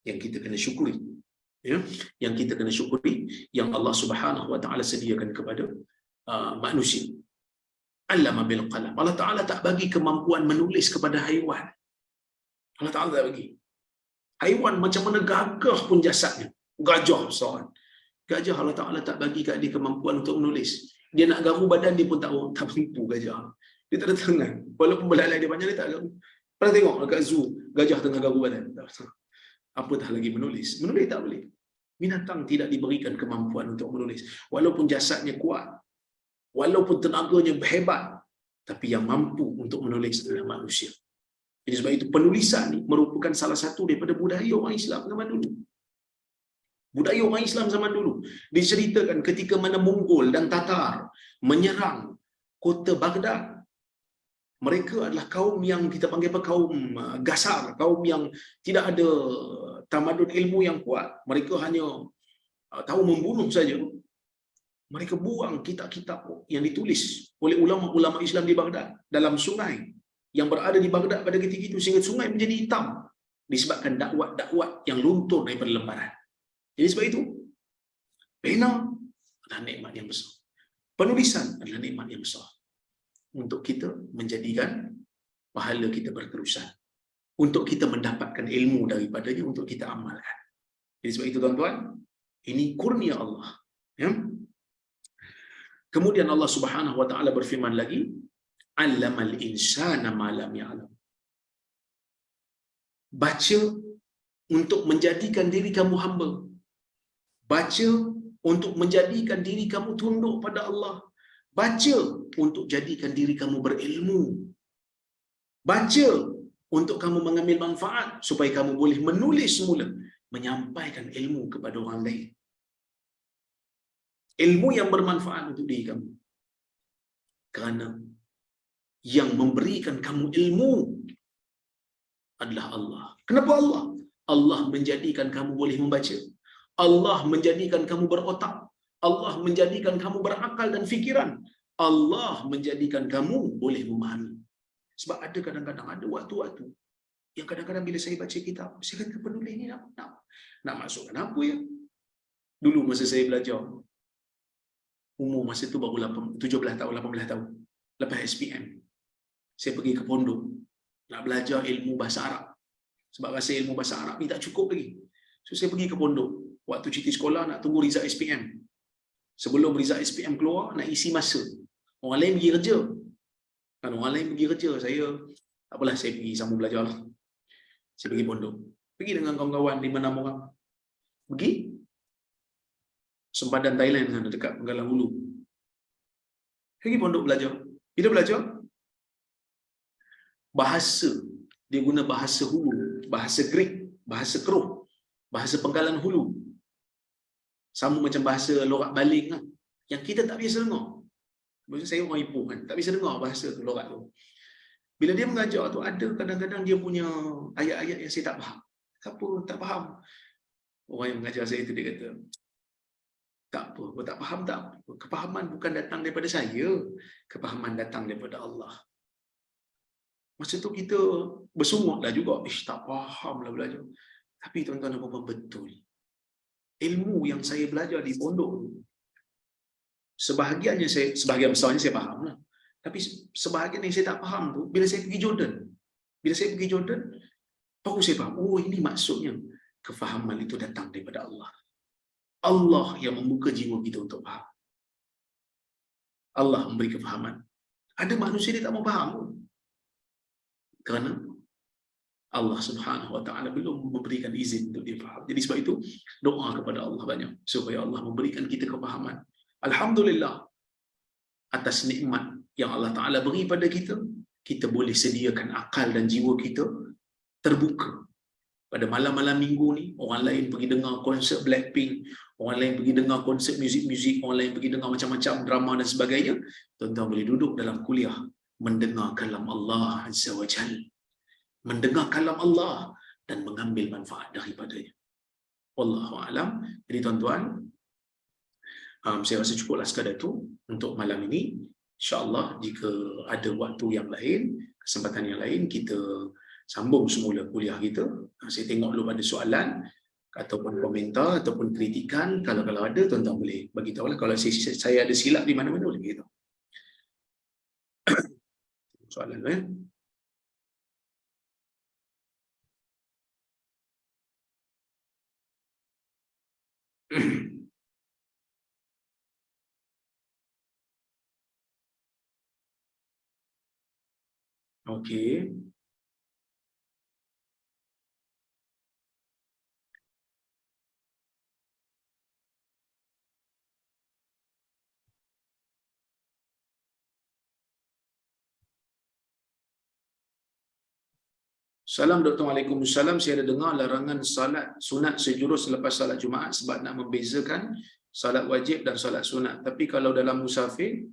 kita kena syukuri, ya, yang kita kena syukuri, yang Allah Subhanahu Wa Taala sediakan kepada manusia. Allama bil qalam. Allah Taala tak bagi kemampuan menulis kepada haiwan. Allah Taala tak bagi. Haiwan macam mana gagah pun jasadnya, gajah soal. Gajah Allah Taala tak bagi kat dia kemampuan untuk menulis. Dia nak garu badan dia pun tak mampu gajah. Dia tak ada tangan. Walaupun belalai dia banyak, dia tak garu. Pernah tengok dekat zoo, gajah tengah garu badan? Apatah lagi menulis. Menulis tak boleh. Binatang tidak diberikan kemampuan untuk menulis. Walaupun jasadnya kuat, walaupun tenaganya hebat, tapi yang mampu untuk menulis adalah manusia. Jadi sebab itu penulisan ni merupakan salah satu daripada budaya orang Islam zaman dulu. Budaya orang Islam zaman dulu diceritakan ketika mana Mongol dan Tatar menyerang kota Baghdad. Mereka adalah kaum yang kita panggil apa, kaum gasar, kaum yang tidak ada tamadun ilmu yang kuat. Mereka hanya tahu membunuh saja. Mereka buang kitab-kitab yang ditulis oleh ulama-ulama Islam di Baghdad dalam sungai yang berada di Baghdad pada ketika itu, sehingga sungai menjadi hitam disebabkan dakwat-dakwat yang luntur daripada lembaran. Jadi sebab itu, pena adalah nikmat yang besar. Penulisan adalah nikmat yang besar untuk kita menjadikan pahala kita berterusan, untuk kita mendapatkan ilmu daripadanya, untuk kita amalkan. Jadi sebab itu tuan-tuan, ini kurnia Allah. Ya? Kemudian Allah Subhanahu Wa Taala berfirman lagi, allamal insana ma lam ya'lam. Baca untuk menjadikan diri kamu hamba. Baca untuk menjadikan diri kamu tunduk pada Allah. Baca untuk jadikan diri kamu berilmu. Baca untuk kamu mengambil manfaat supaya kamu boleh menulis semula, menyampaikan ilmu kepada orang lain. Ilmu yang bermanfaat untuk diri kamu. Kerana yang memberikan kamu ilmu adalah Allah. Kenapa Allah? Allah menjadikan kamu boleh membaca. Allah menjadikan kamu berotak. Allah menjadikan kamu berakal dan fikiran. Allah menjadikan kamu boleh memahami. Sebab ada kadang-kadang, ada waktu-waktu yang kadang-kadang bila saya baca kitab, saya kata penulis ni nak Nak masukkan apa ya? Dulu masa saya belajar, umur masa tu baru 17 tahun, 18 tahun. Lepas SPM, saya pergi ke pondok nak belajar ilmu bahasa Arab. Sebab rasa ilmu bahasa Arab ni tak cukup lagi. So saya pergi ke pondok. Waktu cuti sekolah nak tunggu result SPM. Sebelum result SPM keluar, nak isi masa. Orang lain pergi kerja. Kan orang lain pergi kerja, saya tak apalah, saya pergi sambung belajar lah. Saya pergi pondok. Pergi dengan kawan-kawan 5-6 orang. Pergi sempadan Thailand sana dekat Penggalang Hulu. Pergi pondok belajar. Bila belajar, bahasa, dia guna bahasa Hulu, bahasa Greek, bahasa Keruh, bahasa Penggalan Hulu. Sama macam bahasa lorak baling lah, yang kita tak biasa dengar. Maksudnya saya orang Ipoh kan, tak biasa dengar bahasa tu, lorak tu. Bila dia mengajar tu, ada kadang-kadang dia punya ayat-ayat yang saya tak faham. Apa? Tak faham. Orang yang mengajar saya tu dia kata, tak apa, tak faham tak apa. Kepahaman bukan datang daripada saya. Kepahaman datang daripada Allah. Masa tu kita bersungguhlah juga. Tak fahamlah belajar. Tapi tuan-tuan dan puan-puan, betul. Ilmu yang saya belajar di pondok, sebahagian besarnya saya faham lah. Tapi sebahagian yang saya tak faham tu, bila saya pergi Jordan, baru saya faham, oh ini maksudnya kefahaman itu datang daripada Allah. Allah yang membuka jiwa kita untuk faham. Allah memberi kefahaman. Ada manusia dia tak mau faham pun. Kerana Allah Subhanahu Wa Taala belum memberikan izin untuk dia faham. Jadi sebab itu doa kepada Allah banyak supaya Allah memberikan kita kefahaman. Alhamdulillah atas nikmat yang Allah Taala beri pada kita, kita boleh sediakan akal dan jiwa kita terbuka. Pada malam-malam minggu ni, orang lain pergi dengar konsert Blackpink, orang lain pergi dengar konsert muzik-muzik, orang lain pergi dengar macam-macam drama dan sebagainya. Tuan-tuan boleh duduk dalam kuliah mendengar kalam Allah Azza wa Jalla, mendengar kalam Allah dan mengambil manfaat daripadanya. Wallahu a'lam. Jadi tuan-tuan, saya rasa cukuplah sekadar itu untuk malam ini. InsyaAllah jika ada waktu yang lain, kesempatan yang lain, kita sambung semula kuliah kita. Saya tengok dulu ada soalan ataupun komentar ataupun kritikan. Kalau ada, tuan-tuan boleh bagi tahu lah. Kalau saya ada silap di mana-mana, boleh beritahu. Soalan tu ya. Okey. Salam Dr. Waalaikumsalam. Saya ada dengar larangan salat sunat sejurus selepas salat Jumaat sebab nak membezakan salat wajib dan salat sunat. Tapi kalau dalam musafir,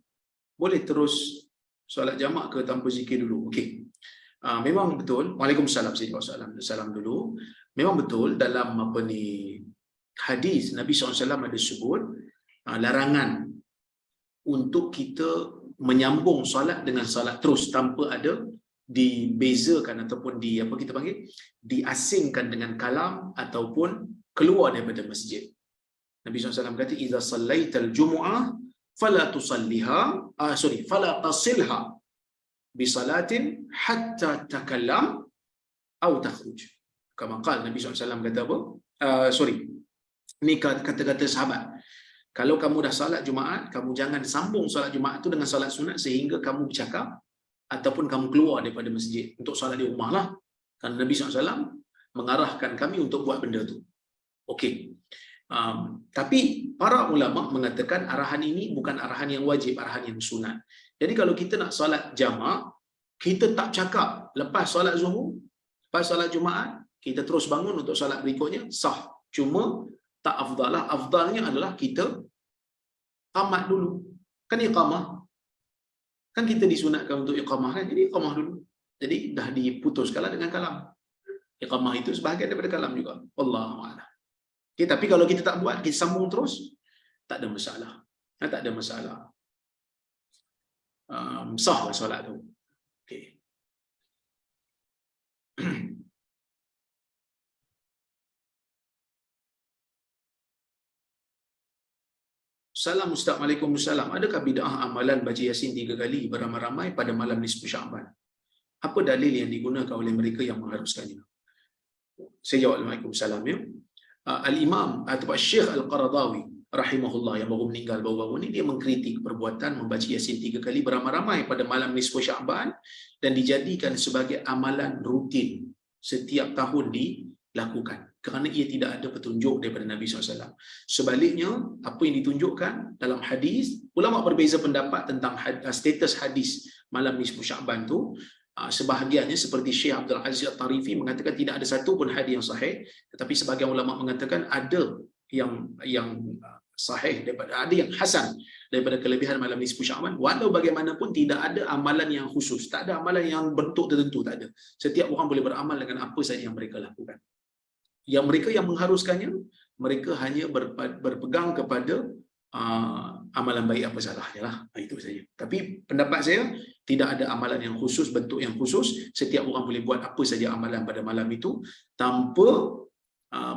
boleh terus salat jamak ke tanpa zikir dulu? Okey. Memang betul. Waalaikumsalam. Saya jawab salam dulu. Memang betul dalam hadis Nabi SAW ada sebut larangan untuk kita menyambung salat dengan salat terus tanpa ada dibezakan ataupun diasingkan dengan kalam ataupun keluar daripada masjid. Nabi SAW kata, "Idza sallaital jumu'ah fala tasilha bi salatin hatta takallam atau takhruj." Kama qala Nabi SAW kata apa? Ni kata-kata sahabat. Kalau kamu dah salat Jumaat, kamu jangan sambung salat Jumaat tu dengan salat sunat sehingga kamu bercakap ataupun kamu keluar daripada masjid untuk salat di rumah lah. Kerana Nabi SAW mengarahkan kami untuk buat benda tu. Okey. Tapi para ulama mengatakan arahan ini bukan arahan yang wajib, arahan yang sunat. Jadi kalau kita nak salat jamak, kita tak cakap lepas salat Zuhur, lepas salat Jumaat, kita terus bangun untuk salat berikutnya, sah. Cuma tak afdal lah. Afdalnya adalah kita qamat dulu. Kan iqamah. Kan kita disunatkan untuk iqamah kan? Jadi iqamah dulu. Jadi dah diputuskanlah dengan kalam. Iqamah itu sebahagian daripada kalam juga. Wallahu a'lam. Okay, tapi kalau kita tak buat, kita sambung terus, tak ada masalah. Tak ada masalah. Sahlah solat tu. Okay. Salam Ustaz, Waalaikumsalam. Adakah bid'ah amalan baca Yasin 3 kali beramai-ramai pada malam nisfu Syaban? Apa dalil yang digunakan oleh mereka yang mengharuskannya? Saya jawab Waalaikumsalam ya. Al-Imam atau Syekh Al-Qaradawi rahimahullah yang baru meninggal baru-baru ni, dia mengkritik perbuatan membaca Yasin 3 kali beramai-ramai pada malam nisfu Syaban dan dijadikan sebagai amalan rutin setiap tahun dilakukan kerana ia tidak ada petunjuk daripada Nabi SAW. Sebaliknya, apa yang ditunjukkan dalam hadis, ulama berbeza pendapat tentang status hadis malam nisfu Syaban tu. Sebahagiannya seperti Syekh Abdul Aziz At-Tarifi mengatakan tidak ada satu pun hadis yang sahih, tetapi sebahagian ulama mengatakan ada yang sahih, daripada ada yang hasan daripada kelebihan malam nisfu Syaban. Walau bagaimanapun tidak ada amalan yang khusus, tak ada amalan yang bentuk tertentu, tak ada. Setiap orang boleh beramal dengan apa saja yang mereka lakukan. Yang mereka yang mengharuskannya, mereka hanya berpegang kepada amalan baik apa salahnya lah. Itu saja. Tapi pendapat saya, tidak ada amalan yang khusus, bentuk yang khusus. Setiap orang boleh buat apa saja amalan pada malam itu tanpa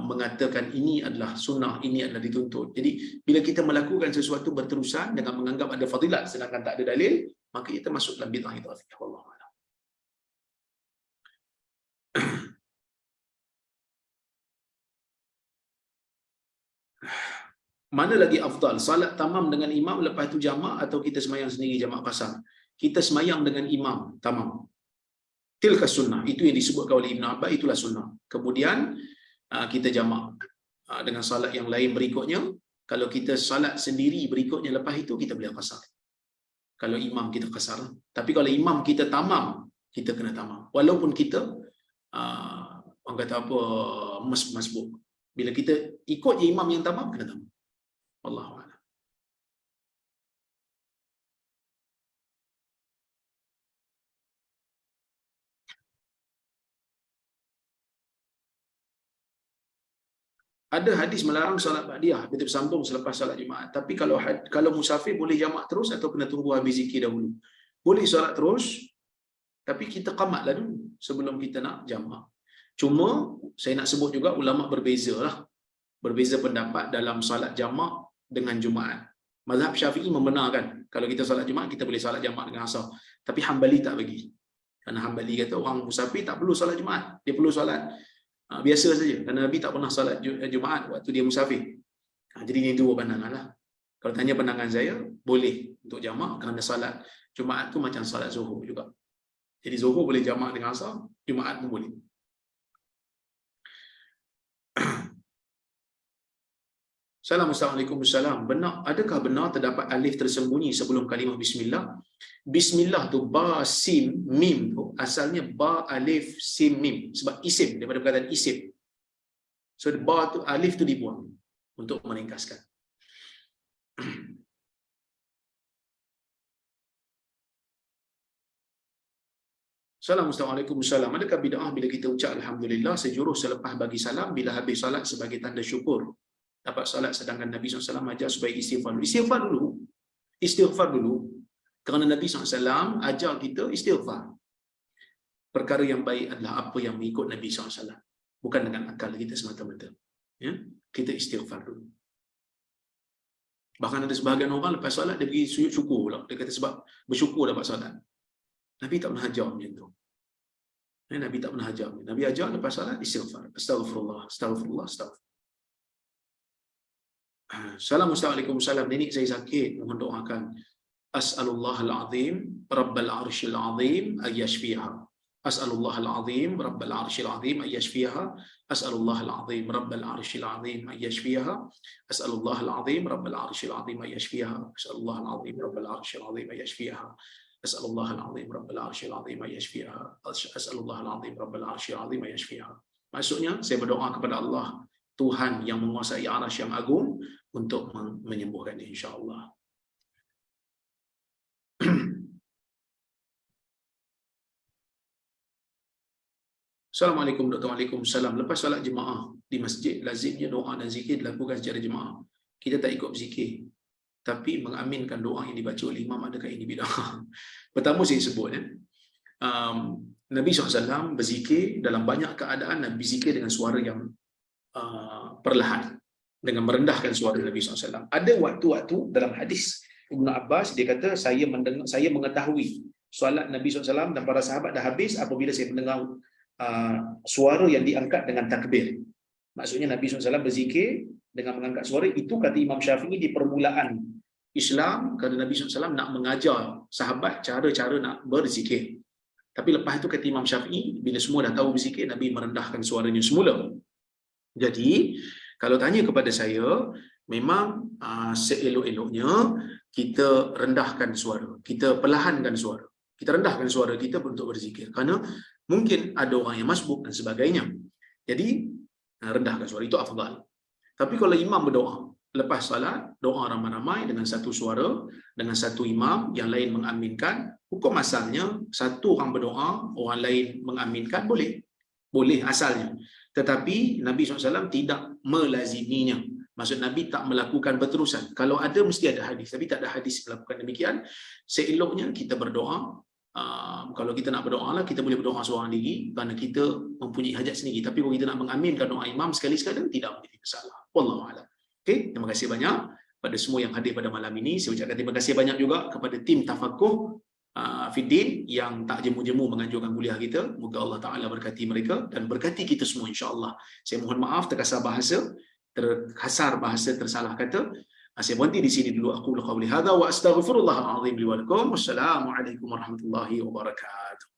mengatakan ini adalah sunnah, ini adalah dituntut. Jadi bila kita melakukan sesuatu berterusan dengan menganggap ada fadilat sedangkan tak ada dalil, maka kita masuk dalam bid'ah idhafiyah. Wallahu a'lam. Mana lagi afdal, salat tamam dengan imam lepas tu jamak atau kita semayang sendiri jamak qasar? Kita semayang dengan imam tamam. Tilka sunnah, itu yang disebutkan oleh Ibn Abbas, itulah sunnah. Kemudian kita jamak dengan salat yang lain berikutnya. Kalau kita salat sendiri berikutnya lepas itu, kita boleh qasar. Kalau imam kita qasar. Tapi kalau imam kita tamam, kita kena tamam. Walaupun kita orang kata apa, masbuk. Bila kita ikut je imam yang tamam, kena tamam. Wallahu a'lam. Ada hadis melarang solat ba'diyah betul sambung selepas solat Jumaat. Tapi kalau musafir boleh jamak terus atau kena tunggu habis zikir dahulu? Boleh solat terus, tapi kita qamatlah dulu sebelum kita nak jamak. Cuma saya nak sebut juga ulama berbeza lah. Berbeza pendapat dalam solat jamak dengan Jumaat. Mazhab Syafi'i membenarkan kalau kita solat Jumaat kita boleh solat jamak dengan asar. Tapi Hambali tak bagi. Kerana Hambali kata orang musafir tak perlu solat Jumaat, dia perlu solat biasa saja. Kerana Nabi tak pernah solat Jumaat waktu dia musafir. Jadi ini dua pandangan lah. Kalau tanya pandangan saya, boleh untuk jamak kerana solat Jumaat tu macam solat Zuhur juga. Jadi Zuhur boleh jamak dengan asar, Jumaat pun boleh. Assalamualaikum. Adakah benar terdapat alif tersembunyi sebelum kalimah bismillah? Bismillah tu ba sim mim tu asalnya ba alif sim mim sebab isim, daripada perkataan isim. So ba tu alif tu dibuang untuk meringkaskan. Assalamualaikum. Adakah bid'ah bila kita ucap alhamdulillah sejurus selepas bagi salam bila habis salat sebagai tanda syukur? Dapat salat sedangkan Nabi SAW ajar supaya istighfar dulu. Istighfar dulu. Kerana Nabi SAW ajar kita istighfar. Perkara yang baik adalah apa yang mengikut Nabi SAW. Bukan dengan akal kita semata-mata. Ya? Kita istighfar dulu. Bahkan ada sebahagian orang lepas salat dia pergi sujud syukur pula. Dia kata sebab bersyukur dapat salat. Nabi tak pernah ajar macam tu. Nabi tak pernah ajar. Nabi ajar lepas salat istighfar. Astaghfirullah. Assalamualaikum. Nenek saya sakit, mohon doakan. As'alullahal azim rabbal arsyil azim ayyashfiha. As'alullahal azim rabbal arsyil azim ayyashfiha. As'alullahal azim rabbal arsyil azim ayyashfiha. As'alullahal azim rabbal arsyil azim ayyashfiha. As'alullahal azim rabbal arsyil azim ayyashfiha. As'alullahal azim rabbal arsyil azim ayyashfiha. As'alullahal azim rabbal arsyil azim ayyashfiha. Maksudnya saya berdoa kepada Allah, Tuhan yang menguasai arasy yang agung, untuk menyembuhkannya insya-Allah. Assalamualaikum Dr. Waalaikumsalam. Lepas solat jemaah di masjid, lazimnya doa dan zikir dilakukan secara jemaah. Kita tak ikut berzikir, tapi mengaminkan doa yang dibaca oleh imam. Adakah ini bid'ah? Pertama saya sebut Nabi SAW berzikir dalam banyak keadaan. Nabi berzikir dengan suara yang perlahan. dengan merendahkan suara Nabi SAW. Ada waktu-waktu dalam hadis Ibnu Abbas, dia kata, saya mengetahui solat Nabi SAW dan para sahabat dah habis apabila saya mendengar suara yang diangkat dengan takbir. Maksudnya Nabi SAW berzikir dengan mengangkat suara. Itu kata Imam Syafi'i di permulaan Islam, kerana Nabi SAW nak mengajar sahabat cara-cara nak berzikir. Tapi lepas itu kata Imam Syafi'i, bila semua dah tahu berzikir, Nabi merendahkan suaranya semula. Jadi kalau tanya kepada saya, memang seelok-eloknya kita rendahkan suara, kita perlahankan suara, kita rendahkan suara kita untuk berzikir, kerana mungkin ada orang yang masbuk dan sebagainya. Jadi rendahkan suara itu afdal. Tapi kalau imam berdoa lepas salat, doa ramai-ramai dengan satu suara, dengan satu imam, yang lain mengaminkan, hukum asalnya satu orang berdoa, orang lain mengaminkan, boleh asalnya. Tetapi Nabi SAW tidak melaziminya. Maksud Nabi tak melakukan berterusan. Kalau ada, mesti ada hadis. Tapi tak ada hadis melakukan demikian. Seeloknya kita berdoa. Kalau kita nak berdoa lah, kita boleh berdoa seorang diri, kerana kita mempunyai hajat sendiri. Tapi kalau kita nak mengaminkan doa imam sekali-sekala, tidak menjadi masalah. Wallahualam. Okay, terima kasih banyak pada semua yang hadir pada malam ini. Saya ucapkan terima kasih banyak juga kepada tim Tafakuh Fiddin yang tak jemu-jemu menganjurkan kuliah kita. Moga Allah Ta'ala berkati mereka dan berkati kita semua, insya-Allah. Saya mohon maaf terkasar bahasa, tersalah kata. Saya berhenti di sini dulu. Aku qauli hadza wa astaghfirullahal azim li wa lakum. Wassalamualaikum warahmatullahi wabarakatuh.